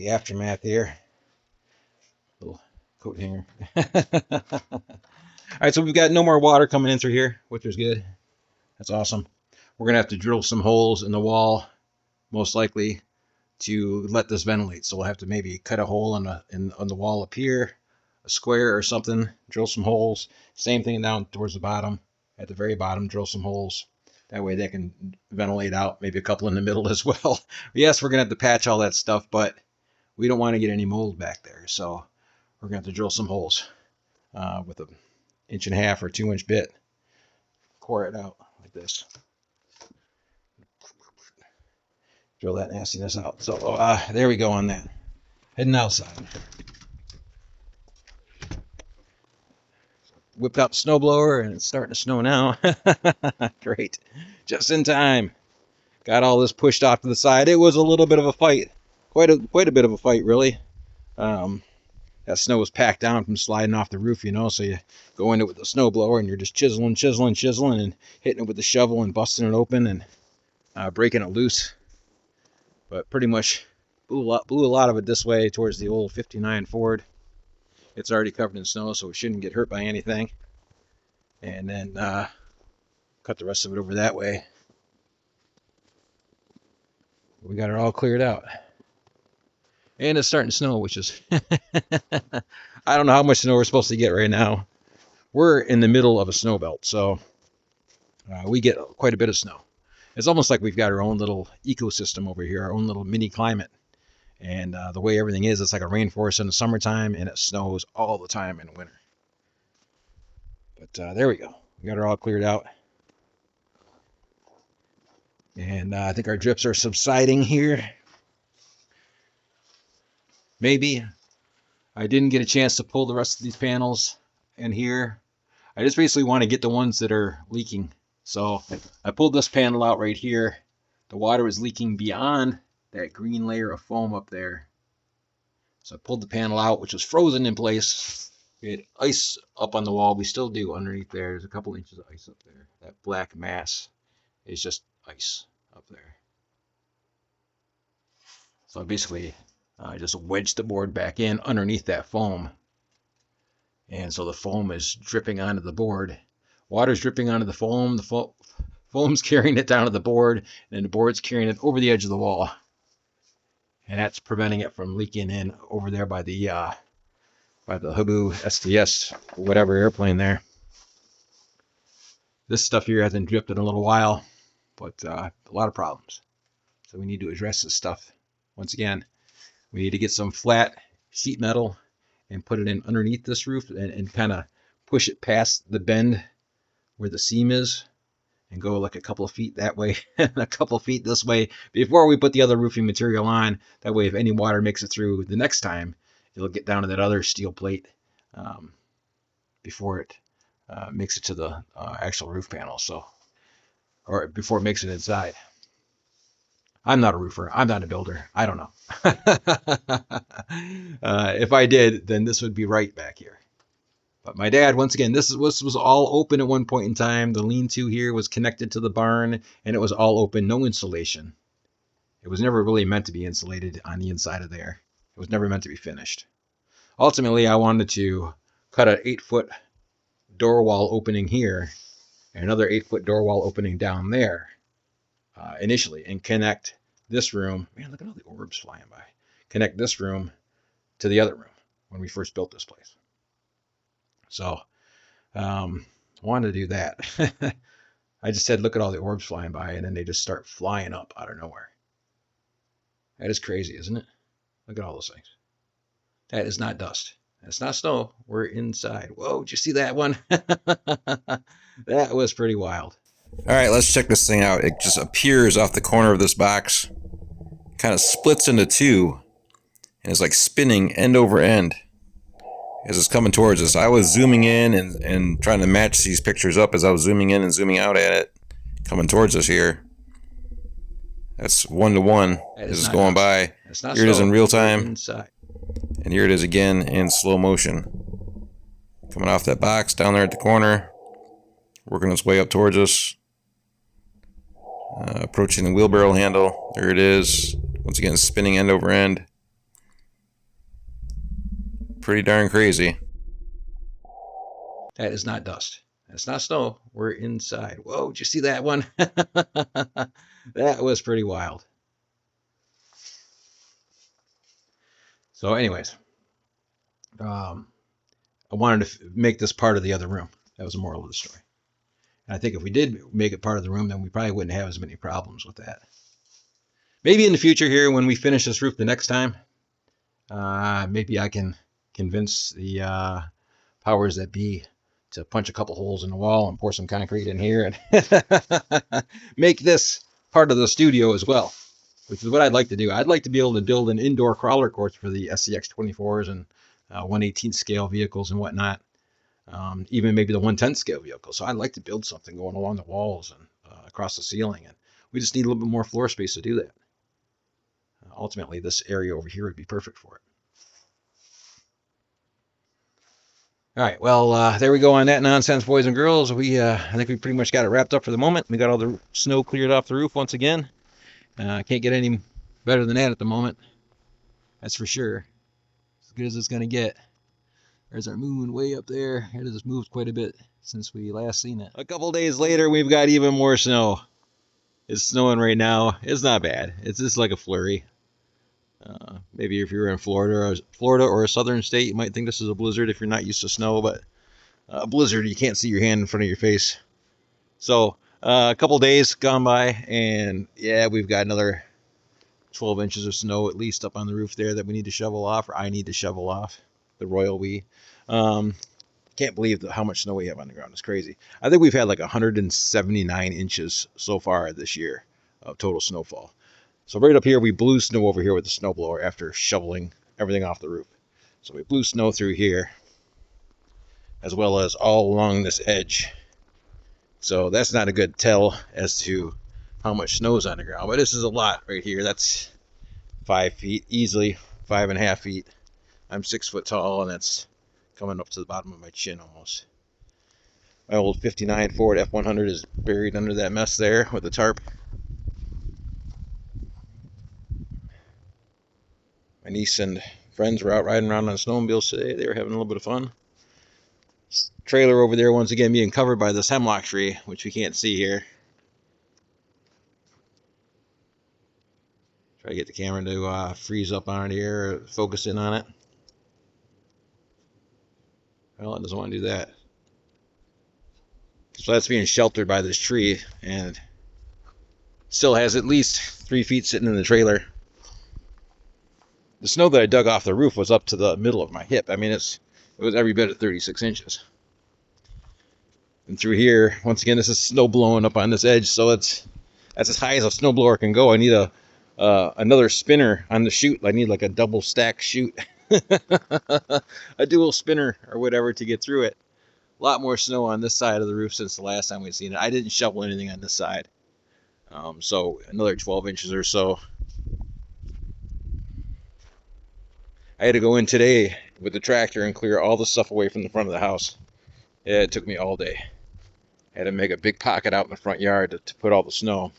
aftermath here. Little coat hanger. All right, so we've got no more water coming in through here, which is good. That's awesome. We're gonna have to drill some holes in the wall, most likely, to let this ventilate. So we'll have to maybe cut a hole on the wall up here, a square or something, drill some holes. Same thing down towards the bottom, at the very bottom, drill some holes. That way they can ventilate out, maybe a couple in the middle as well. Yes, we're gonna have to patch all that stuff, but we don't want to get any mold back there. So we're gonna have to drill some holes with an 1.5 or 2 inch bit. Core it out like this. Drill that nastiness out. So there we go on that. Heading outside. Whipped out the snowblower and it's starting to snow now. Great. Just in time. Got all this pushed off to the side. It was a little bit of a fight. Quite a bit of a fight, really. That snow was packed down from sliding off the roof, you know, so you go into it with the snowblower and you're just chiseling and hitting it with the shovel and busting it open and breaking it loose. But pretty much blew a lot of it this way towards the old 59 Ford. It's already covered in snow, so it shouldn't get hurt by anything. And then cut the rest of it over that way. We got it all cleared out. And it's starting to snow, which is... I don't know how much snow we're supposed to get right now. We're in the middle of a snow belt, so we get quite a bit of snow. It's almost like we've got our own little ecosystem over here, our own little mini climate. And the way everything is, it's like a rainforest in the summertime, and it snows all the time in the winter. But there we go. We got it all cleared out. And I think our drips are subsiding here. Maybe. I didn't get a chance to pull the rest of these panels in here. I just basically want to get the ones that are leaking. So I pulled this panel out right here. The water was leaking beyond that green layer of foam up there. So I pulled the panel out, which was frozen in place. We had ice up on the wall. We still do underneath there. There's a couple inches of ice up there. That black mass is just ice up there. So I basically just wedged the board back in underneath that foam. And so the foam is dripping onto the board. Water's dripping onto the foam. The foam's carrying it down to the board, and the board's carrying it over the edge of the wall. And that's preventing it from leaking in over there by the Habu STS, whatever airplane there. This stuff here hasn't dripped in a little while, but a lot of problems. So we need to address this stuff. Once again, we need to get some flat sheet metal and put it in underneath this roof and kind of push it past the bend where the seam is and go like a couple of feet that way and a couple of feet this way before we put the other roofing material on. That way, if any water makes it through the next time, it'll get down to that other steel plate before it makes it to the actual roof panel. So, or before it makes it inside. I'm not a roofer. I'm not a builder. I don't know. If I did, then this would be right back here. But my dad, once again, this was all open at one point in time. The lean-to here was connected to the barn, and it was all open, no insulation. It was never really meant to be insulated on the inside of there. It was never meant to be finished. Ultimately, I wanted to cut an 8-foot door wall opening here and another 8-foot door wall opening down there initially, and connect this room. Man, look at all the orbs flying by. Connect this room to the other room when we first built this place. So wanted to do that. I just said, look at all the orbs flying by, and then they just start flying up out of nowhere. That is crazy, isn't it? Look at all those things. That is not dust. That's not snow. We're inside. Whoa, did you see that one? That was pretty wild. All right, let's check this thing out. It just appears off the corner of this box, kind of splits into two, and is like spinning end over end as it's coming towards us. I was zooming in and trying to match these pictures up as I was zooming in and zooming out at it, coming towards us here. That's 1-to-1 as it's going by. Here it is in real time, and here it is again in slow motion. Coming off that box down there at the corner, working its way up towards us. Approaching the wheelbarrow handle. There it is. Once again, spinning end over end. Pretty darn crazy. That is not dust. That's not snow. We're inside. Whoa, did you see that one? That was pretty wild. So anyways, I wanted to make this part of the other room. That was the moral of the story. And I think if we did make it part of the room, then we probably wouldn't have as many problems with that. Maybe in the future here, when we finish this roof the next time, maybe I can convince the powers that be to punch a couple holes in the wall and pour some concrete in here and make this part of the studio as well, which is what I'd like to do. I'd like to be able to build an indoor crawler course for the SCX-24s and 1/18 scale vehicles and whatnot. Even maybe the 1/10 scale vehicle. So I'd like to build something going along the walls and across the ceiling, and we just need a little bit more floor space to do that. Ultimately, this area over here would be perfect for it. All right, well, there we go on that nonsense, boys and girls. I think we pretty much got it wrapped up for the moment. We got all the snow cleared off the roof once again. Can't get any better than that at the moment. That's for sure. As good as it's going to get. There's our moon way up there. It has moved quite a bit since we last seen it. A couple days later, we've got even more snow. It's snowing right now. It's not bad. It's just like a flurry. Maybe if you're in Florida or a southern state, you might think this is a blizzard if you're not used to snow. But a blizzard, you can't see your hand in front of your face. So a couple days gone by, and yeah, we've got another 12 inches of snow at least up on the roof there that we need to shovel off, or I need to shovel off. The royal we. Can't believe how much snow we have on the ground. It's crazy. I think we've had like 179 inches so far this year of total snowfall. So right up here, we blew snow over here with the snowblower after shoveling everything off the roof. So we blew snow through here, as well as all along this edge. So that's not a good tell as to how much snow is on the ground. But this is a lot right here. That's 5 feet, easily 5.5 feet. I'm 6 foot tall, and that's coming up to the bottom of my chin almost. My old 59 Ford F100 is buried under that mess there with the tarp. My niece and friends were out riding around on snowmobiles today. They were having a little bit of fun. This trailer over there, once again, being covered by this hemlock tree, which we can't see here. Try to get the camera to freeze up on it here, focus in on it. Well, it doesn't want to do that. So that's being sheltered by this tree, and still has at least 3 feet sitting in the trailer. The snow that I dug off the roof was up to the middle of my hip. I mean, it was every bit of 36 inches. And through here, once again, this is snow blowing up on this edge, so that's as high as a snowblower can go. I need another spinner on the chute. I need like a double stack chute. A dual spinner or whatever to get through it. A lot more snow on this side of the roof since the last time we've seen it. I didn't shovel anything on this side. So another 12 inches or so. I had to go in today with the tractor and clear all the stuff away from the front of the house. Yeah, it took me all day. I had to make a big pocket out in the front yard to put all the snow.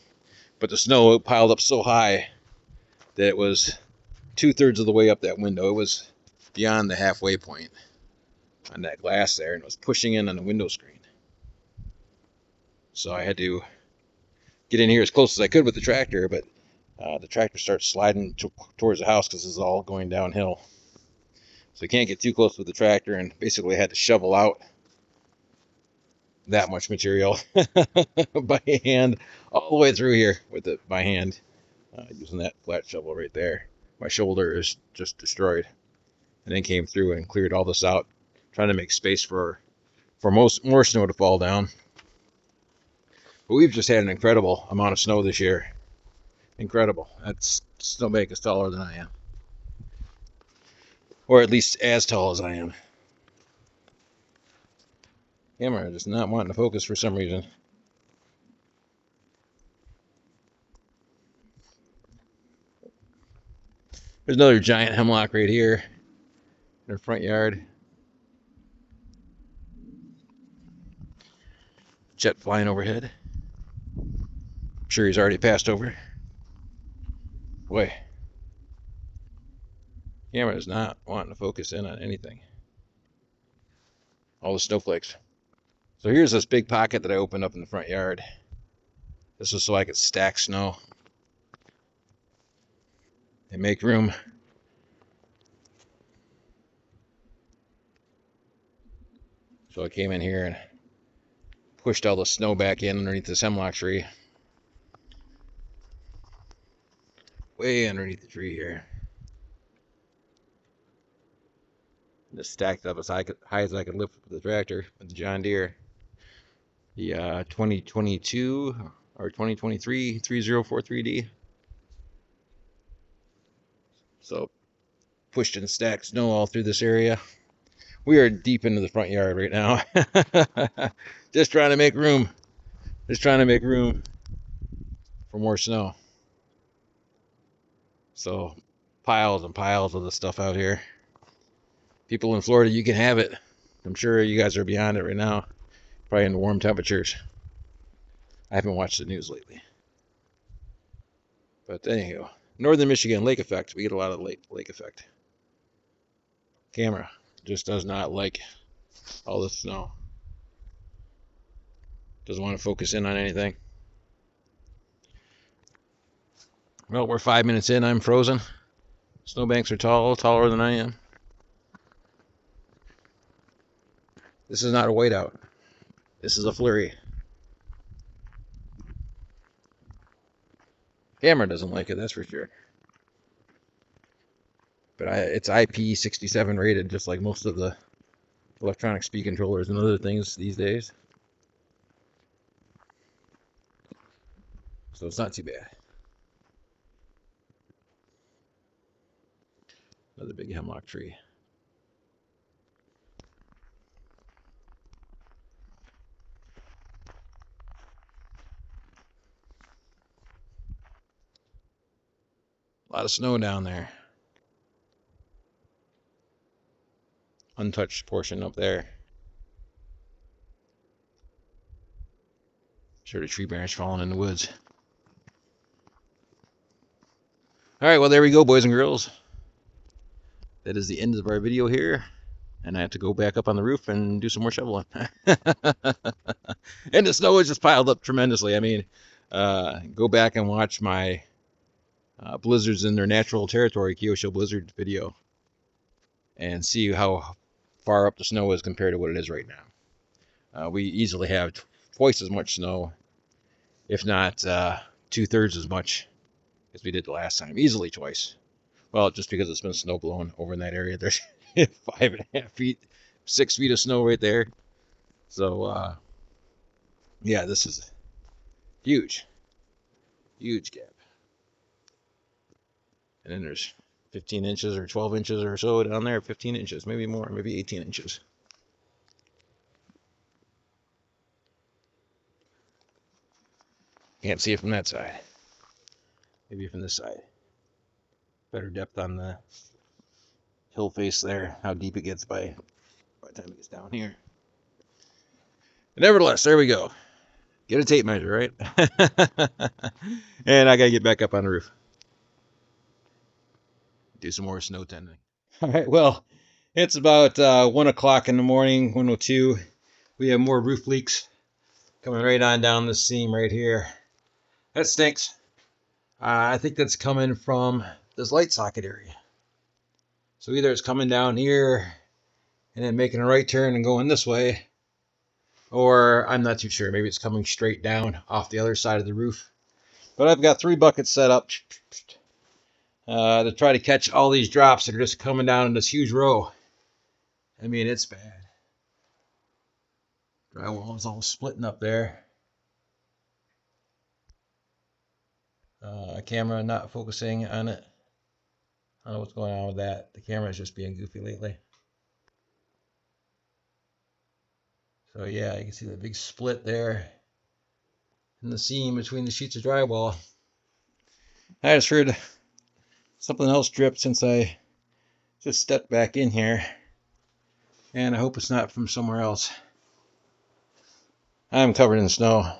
But the snow piled up so high that it was 2/3 of the way up that window. It was beyond the halfway point on that glass there, and it was pushing in on the window screen. So I had to get in here as close as I could with the tractor, but the tractor starts sliding towards the house because this is all going downhill. So I can't get too close with the tractor, and basically I had to shovel out that much material by hand all the way through here with it by hand, using that flat shovel right there. My shoulder is just destroyed, and then came through and cleared all this out, trying to make space for more snow to fall down. But we've just had an incredible amount of snow this year. Incredible. That snowbank is taller than I am, or at least as tall as I am. Camera just not wanting to focus for some reason. There's another giant hemlock right here in our front yard. Jet flying overhead. I'm sure he's already passed over. Boy, camera is not wanting to focus in on anything. All the snowflakes. So here's this big pocket that I opened up in the front yard. This is so I could stack snow and make room. So I came in here and pushed all the snow back in underneath this hemlock tree. Way underneath the tree here. Just stacked up as high as I could lift with the tractor, with the John Deere. The 2022 or 2023 3043D. So pushed and stacked snow all through this area. We are deep into the front yard right now. Just trying to make room. Just trying to make room for more snow. So piles and piles of the stuff out here. People in Florida, you can have it. I'm sure you guys are beyond it right now. Probably in the warm temperatures. I haven't watched the news lately. But anyhow, northern Michigan lake effect. We get a lot of lake effect. Camera just does not like all the snow. Doesn't want to focus in on anything. Well, we're 5 minutes in. I'm frozen. Snowbanks are taller than I am. This is not a whiteout. This is a flurry. Camera doesn't like it, that's for sure. But it's IP67 rated, just like most of the electronic speed controllers and other things these days. So it's not too bad. Another big hemlock tree. A lot of snow down there. Untouched portion up there. Sure, the tree branch falling in the woods. All right, well, there we go, boys and girls. That is the end of our video here. And I have to go back up on the roof and do some more shoveling. And the snow has just piled up tremendously. I mean, go back and watch my blizzards in their natural territory, Kyosho Blizzard video, and see how far up the snow is compared to what it is right now. We easily have twice as much snow, if not 2/3 as much as we did the last time. Easily twice. Well, just because it's been snow blowing over in that area. There's 5.5 feet, 6 feet of snow right there. So, yeah, this is huge. Huge gap. And then there's 15 inches or 12 inches or so down there. 15 inches, maybe more, maybe 18 inches. Can't see it from that side. Maybe from this side. Better depth on the hill face there. How deep it gets by the time it gets down here. But nevertheless, there we go. Get a tape measure, right? And I got to get back up on the roof. Do some more snow tending. All right, well, it's about 1 o'clock in the morning, 1:02. We have more roof leaks coming right on down the seam right here. That stinks. I think that's coming from this light socket area. So either it's coming down here and then making a right turn and going this way, or I'm not too sure. Maybe it's coming straight down off the other side of the roof. But I've got 3 buckets set up to try to catch all these drops that are just coming down in this huge row. I mean, it's bad. Drywall is all splitting up there. Camera not focusing on it. I don't know what's going on with that. The camera is just being goofy lately. So yeah, you can see the big split there in the seam between the sheets of drywall. I just heard something else drip since I just stepped back in here, and I hope it's not from somewhere else. I'm covered in snow.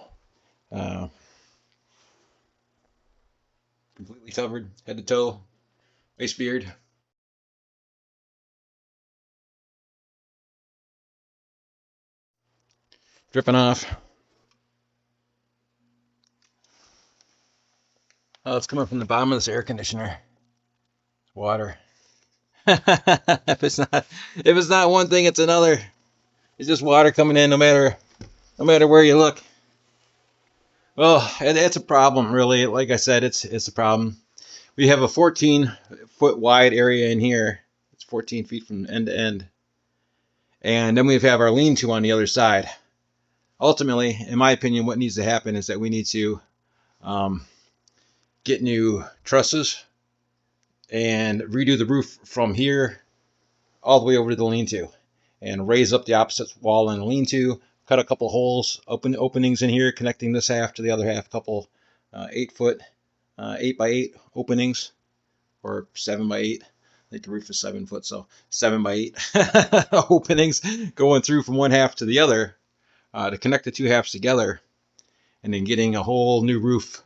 Completely covered, head to toe, ice beard. Dripping off. Oh, it's coming from the bottom of this air conditioner. It's water. if it's not one thing, it's another. It's just water coming in no matter where you look. Well, it's a problem, really. Like I said, it's a problem. We have a 14-foot wide area in here. It's 14 feet from end to end. And then we have our lean-to on the other side. Ultimately, in my opinion, what needs to happen is that we need to get new trusses and redo the roof from here all the way over to the lean-to, and raise up the opposite wall in the lean-to, cut a couple holes, openings in here, connecting this half to the other half, couple 8-foot, 8x8 openings, or 7x8. I think the roof is 7 foot, so 7x8 openings going through from one half to the other to connect the two halves together, and then getting a whole new roof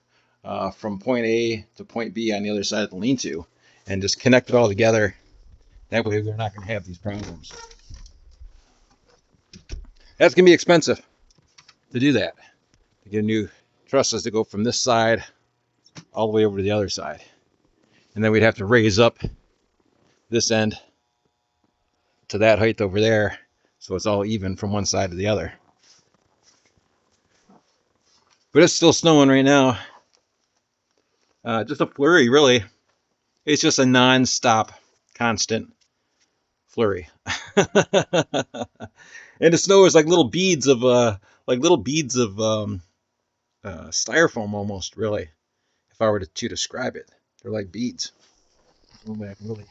from point A to point B on the other side of the lean-to, and just connect it all together. That way they're not going to have these problems. That's going to be expensive to do that. To get new trusses to go from this side all the way over to the other side. And then we'd have to raise up this end to that height over there, so it's all even from one side to the other. But it's still snowing right now. Just a flurry, really. It's just a non-stop, constant flurry. And the snow is like little beads of styrofoam almost, really. If I were to describe it, they're like beads. I don't know if I can really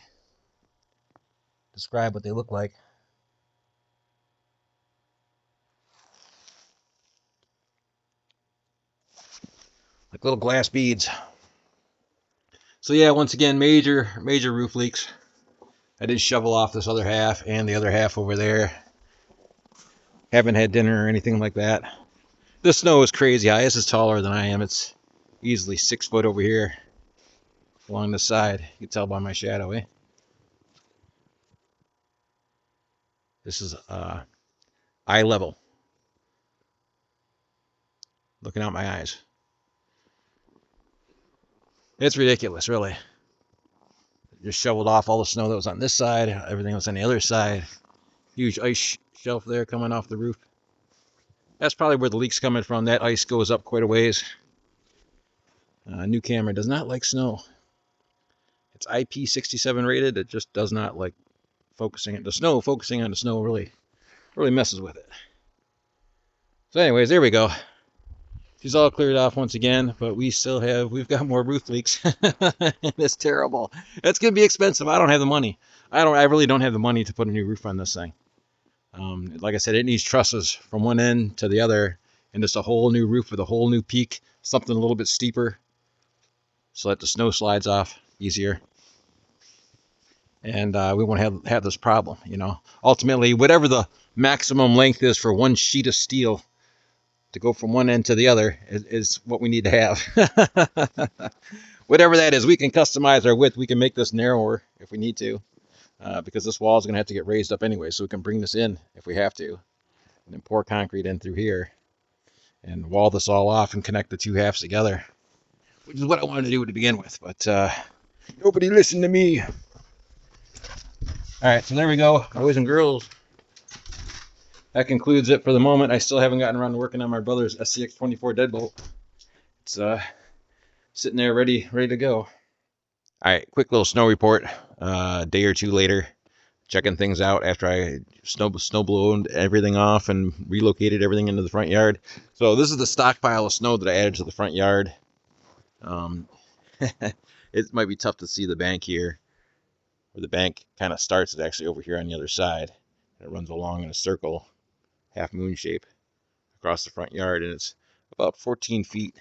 describe what they look like. Like little glass beads. So yeah, once again, major roof leaks. I did shovel off this other half and the other half over there. Haven't had dinner or anything like that. This snow is crazy high. This is taller than I am. It's easily 6 foot over here along the side. You can tell by my shadow, eh? This is eye level. Looking out my eyes. It's ridiculous, really. Just shoveled off all the snow that was on this side. Everything was on the other side. Huge ice shelf there coming off the roof. That's probably where the leak's coming from. That ice goes up quite a ways. New camera does not like snow. It's IP67 rated. It just does not like focusing on the snow. Focusing on the snow really messes with it. So anyways, there we go. She's all cleared off once again, but we've got more roof leaks. It's terrible. It's gonna be expensive. I don't have the money. I really don't have the money to put a new roof on this thing. Like I said, it needs trusses from one end to the other, and just a whole new roof with a whole new peak, something a little bit steeper, so that the snow slides off easier. And we won't have this problem, you know. Ultimately, whatever the maximum length is for one sheet of steel to go from one end to the other is what we need to have. Whatever that is, we can customize our width. We can make this narrower if we need to, because this wall is going to have to get raised up anyway, so we can bring this in if we have to, and then pour concrete in through here, and wall this all off and connect the two halves together, which is what I wanted to do to begin with, but nobody listened to me. All right, so there we go, boys and girls. That concludes it for the moment. I still haven't gotten around to working on my brother's SCX-24 deadbolt. It's sitting there ready to go. All right, quick little snow report. A day or two later, checking things out after I snow blown everything off and relocated everything into the front yard. So this is the stockpile of snow that I added to the front yard. It might be tough to see the bank here. Where the bank kind of starts is actually over here on the other side. It runs along in a circle, half moon shape, across the front yard, and it's about 14 feet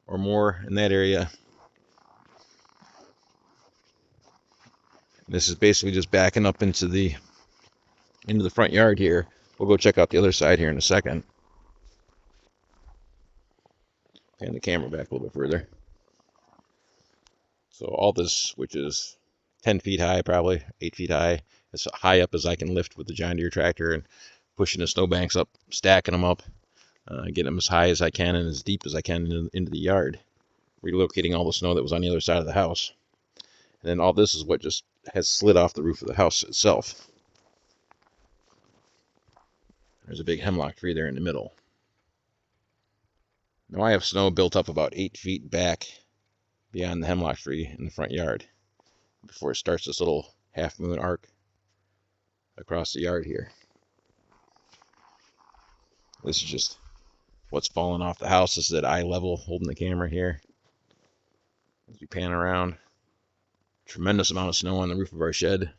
or more in that area. This is basically just backing up into the front yard here. We'll go check out the other side here in a second. Pan the camera back a little bit further. So all this, which is 10 feet high, probably 8 feet high, as high up as I can lift with the John Deere tractor, and pushing the snowbanks up, stacking them up, getting them as high as I can and as deep as I can into the yard, relocating all the snow that was on the other side of the house. And then all this is what just has slid off the roof of the house itself. There's a big hemlock tree there in the middle. Now I have snow built up about 8 feet back beyond the hemlock tree in the front yard before it starts this little half moon arc across the yard here. This is just what's falling off the house. This is at eye level, holding the camera here. As we pan around, tremendous amount of snow on the roof of our shed.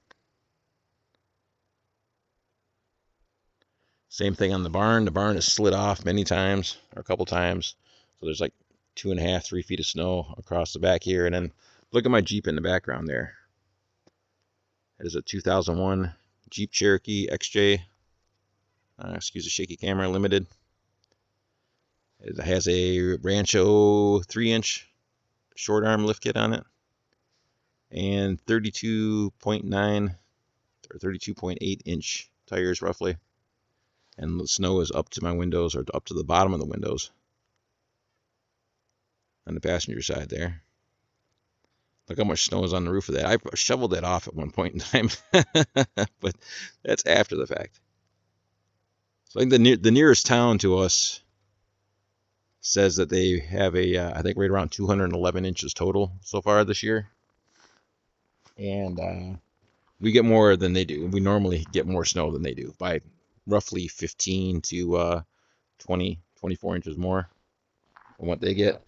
Same thing on the barn. The barn has slid off many times, or a couple times. So there's like 2.5, 3 feet of snow across the back here. And then look at my Jeep in the background there. It is a 2001 Jeep Cherokee XJ. Excuse the shaky camera, limited. It has a Rancho 3-inch short arm lift kit on it, and 32.9 or 32.8 inch tires roughly. And the snow is up to my windows, or up to the bottom of the windows on the passenger side there. Look how much snow is on the roof of that. I shoveled that off at one point in time, but that's after the fact. So I think the nearest town to us says that they have I think right around 211 inches total so far this year. And we get more than they do. We normally get more snow than they do by roughly 15 to 20, 24 inches more than what they get.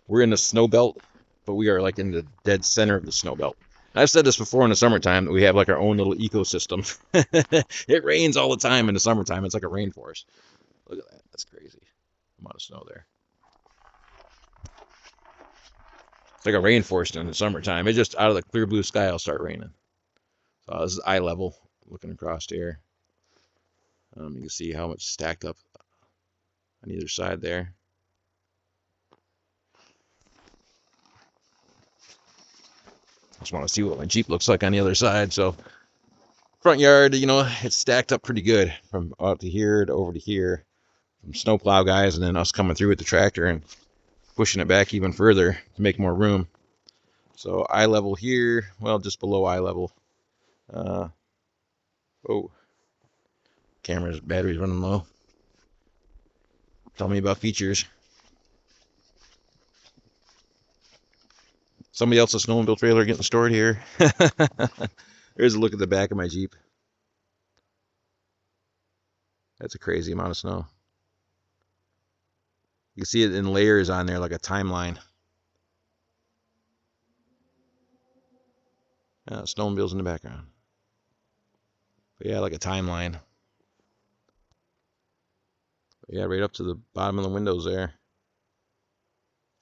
We're in the snow belt, but we are like in the dead center of the snow belt. I've said this before in the summertime, that we have like our own little ecosystem. It rains all the time in the summertime. It's like a rainforest. Look at that. That's crazy. Amount of snow there. It's like a rainforest in the summertime. It just out of the clear blue sky will start raining. So this is eye level, looking across here. You can see how much stacked up on either side there. Just want to see what my Jeep looks like on the other side. So front yard, it's stacked up pretty good from out to here to over to here, from snowplow guys, and then us coming through with the tractor and pushing it back even further to make more room. So eye level here, well, just below eye level. Camera's battery's running low. Tell me about features. Somebody else's snowmobile trailer getting stored here. There's a look at the back of my Jeep. That's a crazy amount of snow. You can see it in layers on there, like a timeline. Snowmobiles in the background. But yeah, like a timeline. But yeah, right up to the bottom of the windows there.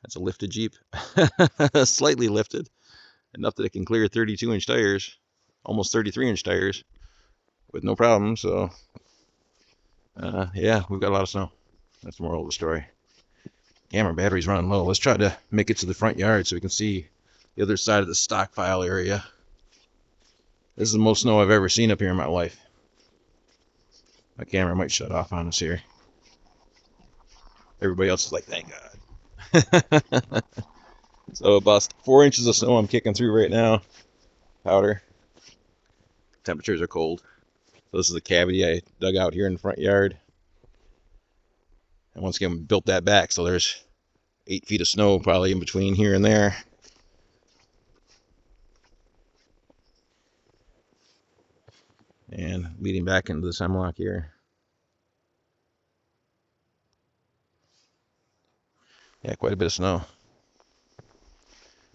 That's a lifted Jeep. Slightly lifted. Enough that it can clear 32-inch tires. Almost 33-inch tires. With no problem, so... yeah, we've got a lot of snow. That's the moral of the story. Camera battery's running low. Let's try to make it to the front yard so we can see the other side of the stockpile area. This is the most snow I've ever seen up here in my life. My camera might shut off on us here. Everybody else is like, thank God. So about 4 inches of snow I'm kicking through right now. Powder. Temperatures are cold. So this is the cavity I dug out here in the front yard. And once again, we built that back, so there's 8 feet of snow probably in between here and there. And leading back into this hemlock here. Yeah, quite a bit of snow.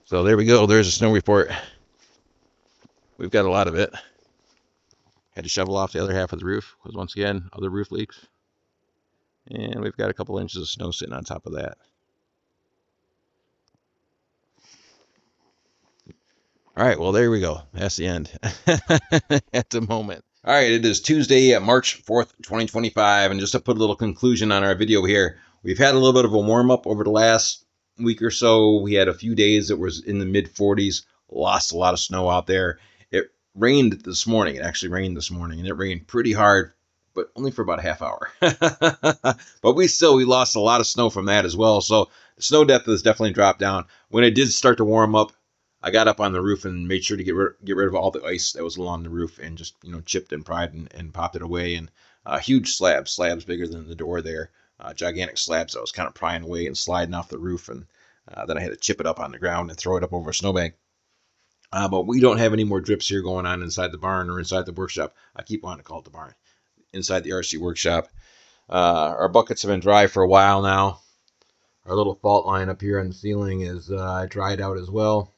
So there we go. There's a snow report. We've got a lot of it. Had to shovel off the other half of the roof because once again, other roof leaks. And we've got a couple inches of snow sitting on top of that. All right, well, there we go. That's the end at the moment. All right, it is Tuesday, March 4th, 2025. And just to put a little conclusion on our video here, we've had a little bit of a warm up over the last week or so. We had a few days that was in the mid 40s, lost a lot of snow out there. It rained this morning. It actually rained this morning, and it rained pretty hard, but only for about a half hour. But we lost a lot of snow from that as well. So the snow depth has definitely dropped down. When it did start to warm up, I got up on the roof and made sure to get rid of all the ice that was along the roof and just chipped and pried and popped it away. And huge slabs bigger than the door there, gigantic slabs that I was kind of prying away and sliding off the roof. And then I had to chip it up on the ground and throw it up over a snowbank. But we don't have any more drips here going on inside the barn or inside the workshop. I keep wanting to call it the barn. Inside the RC workshop. Our buckets have been dry for a while now. Our little fault line up here on the ceiling is dried out as well.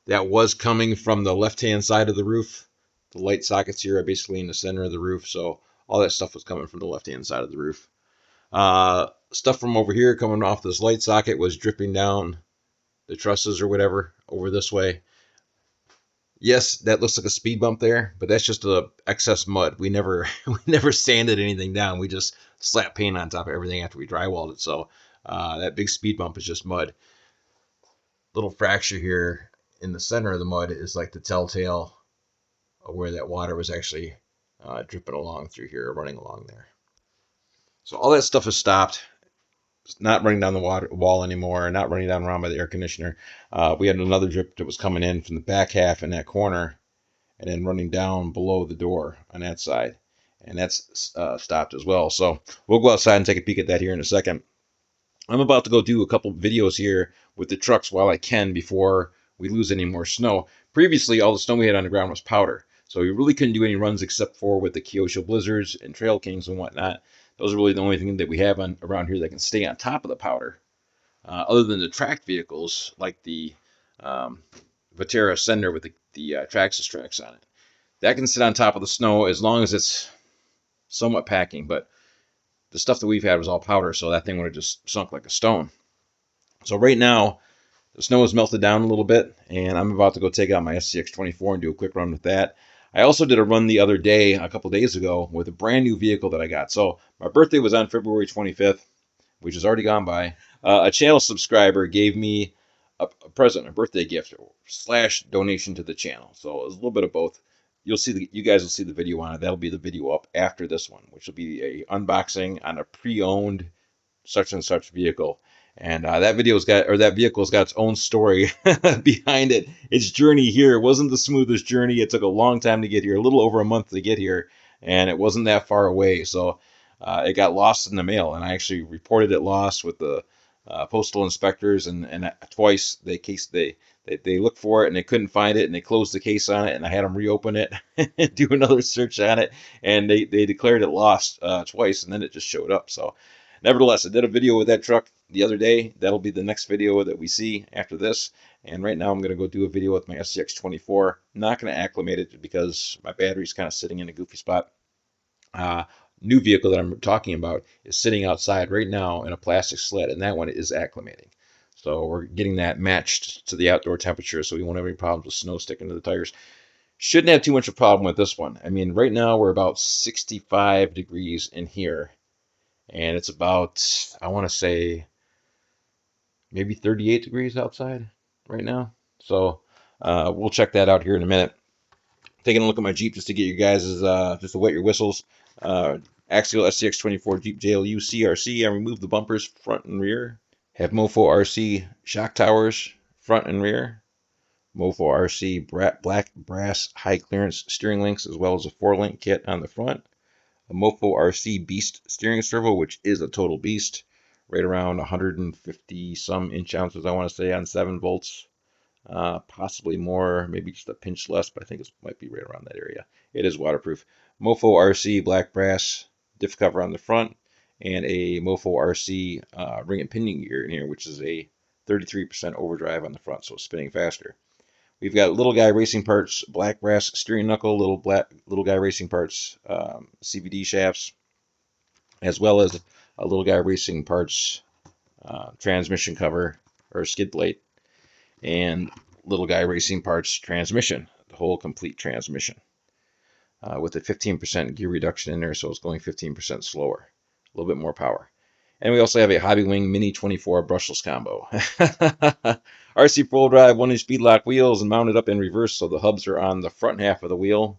That was coming from the left-hand side of the roof. The light sockets here are basically in the center of the roof, so all that stuff was coming from the left-hand side of the roof. Stuff from over here coming off this light socket was dripping down the trusses or whatever over this way. Yes, that looks like a speed bump there, but that's just a excess mud. We never sanded anything down. We just slapped paint on top of everything after we drywalled it. So that big speed bump is just mud. Little fracture here in the center of the mud is like the telltale of where that water was actually dripping along through here, running along there. So all that stuff has stopped. It's not running down the wall anymore, not running down around by the air conditioner. We had another drip that was coming in from the back half in that corner and then running down below the door on that side. And that's stopped as well. So we'll go outside and take a peek at that here in a second. I'm about to go do a couple videos here with the trucks while I can before we lose any more snow. Previously, all the snow we had on the ground was powder. So we really couldn't do any runs except for with the Kyosho Blizzards and Trail Kings and whatnot. Those are really the only thing that we have around here that can stay on top of the powder. Other than the tracked vehicles, like the Vatera Sender with the Traxxas tracks on it. That can sit on top of the snow as long as it's somewhat packing, but the stuff that we've had was all powder, so that thing would have just sunk like a stone. So right now, the snow has melted down a little bit, and I'm about to go take out my SCX24 and do a quick run with that. I also did a run the other day, a couple days ago, with a brand new vehicle that I got. So my birthday was on February 25th, which has already gone by. A channel subscriber gave me a present, a birthday gift / donation to the channel. So it was a little bit of both. You guys will see the video on it. That'll be the video up after this one, which will be a unboxing on a pre-owned such and such vehicle. And that vehicle's got its own story behind it. Its journey here wasn't the smoothest journey. It took a long time to get here, a little over a month to get here, and it wasn't that far away. So it got lost in the mail, and I actually reported it lost with the postal inspectors, and twice they looked for it and they couldn't find it, and they closed the case on it, and I had them reopen it and do another search on it, and they declared it lost twice, and then it just showed up. So nevertheless, I did a video with that truck the other day. That'll be the next video that we see after this. And right now I'm going to go do a video with my SCX24. I'm not going to acclimate it because my battery's kind of sitting in a goofy spot. New vehicle that I'm talking about is sitting outside right now in a plastic sled, and that one is acclimating. So we're getting that matched to the outdoor temperature so we won't have any problems with snow sticking to the tires. Shouldn't have too much of a problem with this one. I mean, right now we're about 65 degrees in here. And it's about, I want to say, maybe 38 degrees outside right now. So we'll check that out here in a minute. Taking a look at my Jeep just to get you guys, just to wet your whistles. Axial SCX24 Jeep JLU CRC. I removed the bumpers front and rear. Have Mofo RC shock towers front and rear. Mofo RC black brass high clearance steering links, as well as a 4-link kit on the front. A Mofo RC Beast steering servo, which is a total beast, right around 150 some inch ounces, I want to say, on 7 volts. Possibly more, maybe just a pinch less, but I think it might be right around that area. It is waterproof. Mofo RC black brass diff cover on the front, and a Mofo RC ring and pinion gear in here, which is a 33% overdrive on the front, so it's spinning faster. We've got Little Guy Racing Parts black brass steering knuckle, Little Guy Racing Parts CVD shafts, as well as a Little Guy Racing Parts transmission cover or skid plate, and Little Guy Racing Parts transmission, the whole complete transmission, with a 15% gear reduction in there, so it's going 15% slower, a little bit more power. And we also have a Hobby Wing Mini 24 brushless combo. RC full drive 1-inch speed lock wheels and mounted up in reverse, so the hubs are on the front half of the wheel,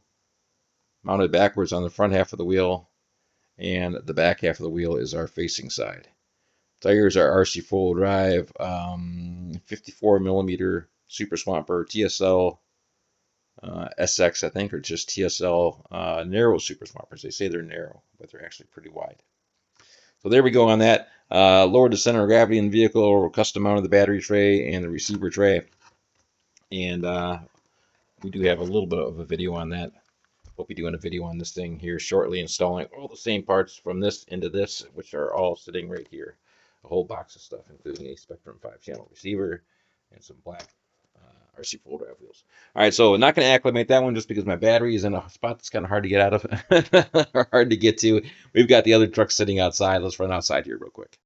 mounted backwards on the front half of the wheel, and the back half of the wheel is our facing side. Tires are RC full drive 54 millimeter Super Swamper TSL SX, I think, or just TSL narrow Super Swampers. They say they're narrow, but they're actually pretty wide. So there we go on that. Lowered the center of gravity in the vehicle, custom mounted the battery tray and the receiver tray. And we do have a little bit of a video on that. We'll be doing a video on this thing here shortly, installing all the same parts from this into this, which are all sitting right here. A whole box of stuff, including a Spectrum 5-channel receiver and some black RC full drive wheels. All right, so not going to acclimate that one just because my battery is in a spot that's kind of hard to get out of, or hard to get to. We've got the other truck sitting outside. Let's run outside here real quick.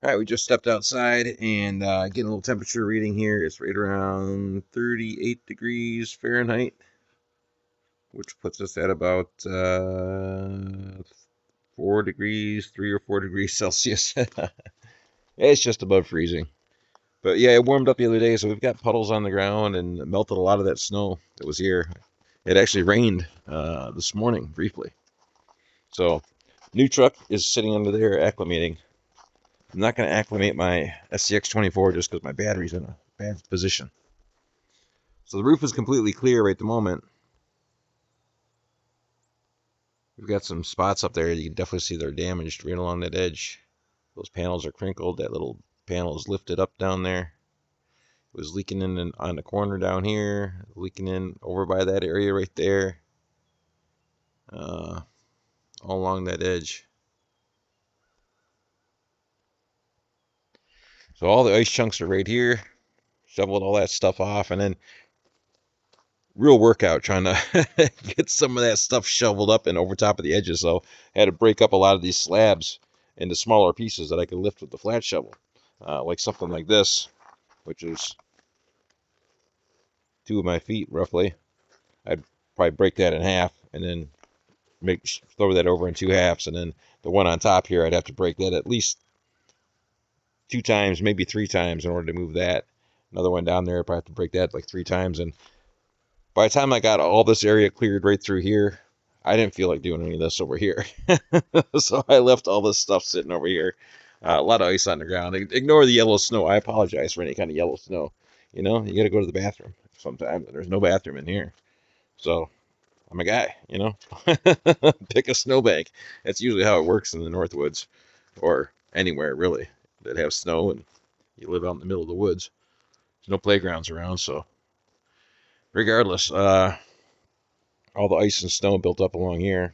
All right, we just stepped outside and getting a little temperature reading here. It's right around 38 degrees Fahrenheit, which puts us at about 4 degrees, 3 or 4 degrees Celsius. It's just above freezing. But yeah, it warmed up the other day, so we've got puddles on the ground and melted a lot of that snow that was here. It actually rained this morning briefly. So new truck is sitting under there acclimating. I'm not going to acclimate my SCX24 just because my battery's in a bad position. So the roof is completely clear right at the moment. We've got some spots up there. You can definitely see they're damaged right along that edge. Those panels are crinkled. That little panel is lifted up down there. It was leaking in on the corner down here, leaking in over by that area right there, all along that edge. So all the ice chunks are right here. Shoveled all that stuff off, and then real workout trying to get some of that stuff shoveled up and over top of the edges. So I had to break up a lot of these slabs into smaller pieces that I could lift with the flat shovel, like something like this, which is 2 of my feet roughly. I'd probably break that in half and then throw that over in 2 halves, and then the one on top here I'd have to break that at least 2 times, maybe 3 times in order to move that. Another one down there, I'd probably have to break that like 3 times, and by the time I got all this area cleared right through here, I didn't feel like doing any of this over here. So I left all this stuff sitting over here. A lot of ice on the ground. Ignore the yellow snow. I apologize for any kind of yellow snow. You know, you got to go to the bathroom sometimes, and there's no bathroom in here. So I'm a guy, you know. Pick a snowbank. That's usually how it works in the Northwoods, or anywhere really that have snow and you live out in the middle of the woods. There's no playgrounds around, so regardless, all the ice and snow built up along here,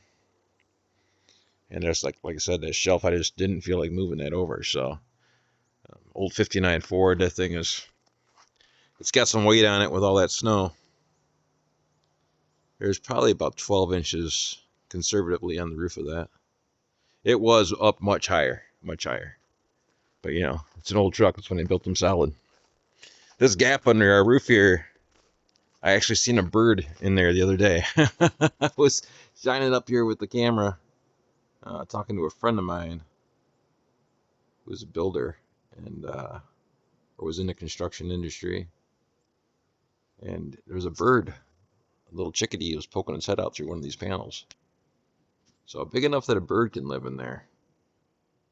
and there's like I said, that shelf, I just didn't feel like moving that over. So old 59 Ford, that thing it's got some weight on it with all that snow. There's probably about 12 inches conservatively on the roof of that. It was up much higher, but you know, it's an old truck. That's when they built them solid. This gap under our roof here, I actually seen a bird in there the other day. I was shining up here with the camera, talking to a friend of mine who was a builder and or was in the construction industry. And there was a bird, a little chickadee, was poking its head out through one of these panels. So big enough that a bird can live in there.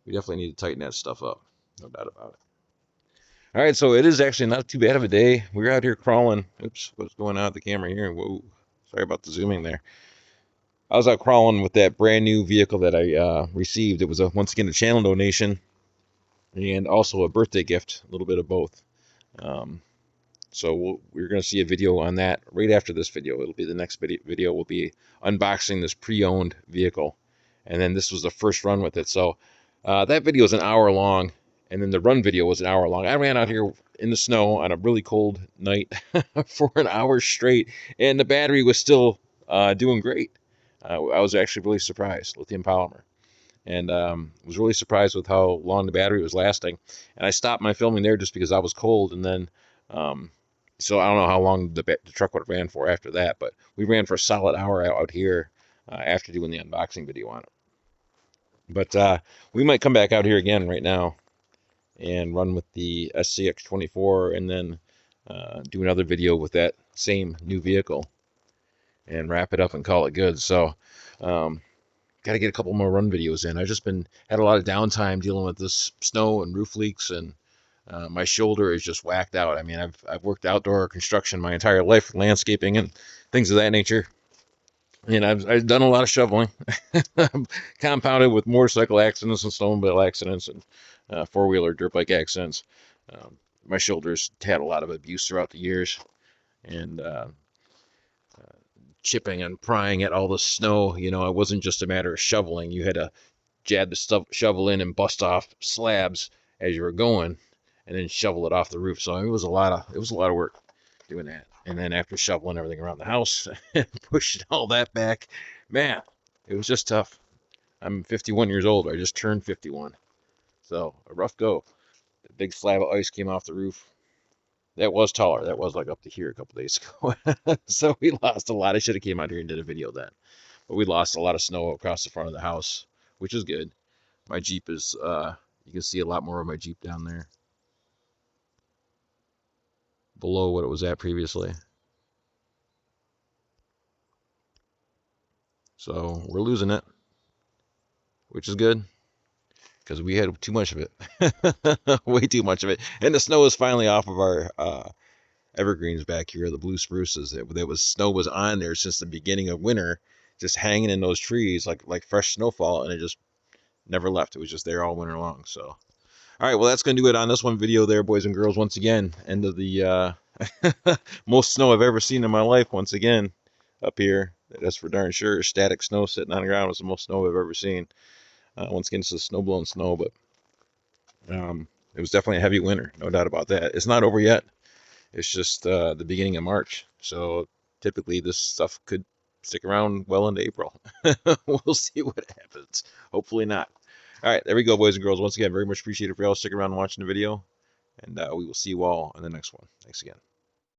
We definitely need to tighten that stuff up. No doubt about it. All right, so it is actually not too bad of a day. We're out here crawling. Oops, what's going on with the camera here? Whoa, sorry about the zooming there. I was out crawling with that brand new vehicle that I received. It was once again a channel donation and also a birthday gift, a little bit of both. Um, so we're going to see a video on that right after this video. It'll be the next video. We'll be unboxing this pre-owned vehicle, and then this was the first run with it. So that video is an hour long, and then the run video was an hour long. I ran out here in the snow on a really cold night for an hour straight, and the battery was still doing great. I was actually really surprised. Lithium polymer. And was really surprised with how long the battery was lasting. And I stopped my filming there just because I was cold, and then so I don't know how long the truck would have ran for after that, but we ran for a solid hour out here after doing the unboxing video on it. But we might come back out here again right now and run with the SCX24, and then do another video with that same new vehicle and wrap it up and call it good. So got to get a couple more run videos in. I've just had a lot of downtime dealing with this snow and roof leaks, and my shoulder is just whacked out. I mean, I've worked outdoor construction my entire life, landscaping and things of that nature, and I've done a lot of shoveling. Compounded with motorcycle accidents and snowmobile accidents and four-wheeler dirt bike accidents. My shoulders had a lot of abuse throughout the years, and chipping and prying at all the snow. You know, it wasn't just a matter of shoveling. You had to jab the stuff, shovel in and bust off slabs as you were going, and then shovel it off the roof. So it was a lot of work doing that. And then after shoveling everything around the house and pushing all that back, man, it was just tough. I'm 51 years old. I just turned 51. So a rough go. The big slab of ice came off the roof. That was taller. That was like up to here a couple days ago. So we lost a lot. I should have came out here and did a video then. But we lost a lot of snow across the front of the house, which is good. My Jeep is, you can see a lot more of my Jeep down there. Below what it was at previously. So we're losing it, which is good, because we had too much of it. Way too much of it. And the snow is finally off of our evergreens back here, the blue spruces. Snow was on there since the beginning of winter, just hanging in those trees like fresh snowfall, and it just never left. It was just there all winter long. So, all right, well, that's going to do it on this one video there, boys and girls. Once again, end of the most snow I've ever seen in my life. Once again, up here, that's for darn sure. Static snow sitting on the ground was the most snow I've ever seen. Once again, it's a snow-blown snow, but it was definitely a heavy winter, no doubt about that. It's not over yet. It's just the beginning of March, so typically this stuff could stick around well into April. We'll see what happens. Hopefully not. All right, there we go, boys and girls. Once again, very much appreciated for y'all sticking around and watching the video, and we will see you all in the next one. Thanks again.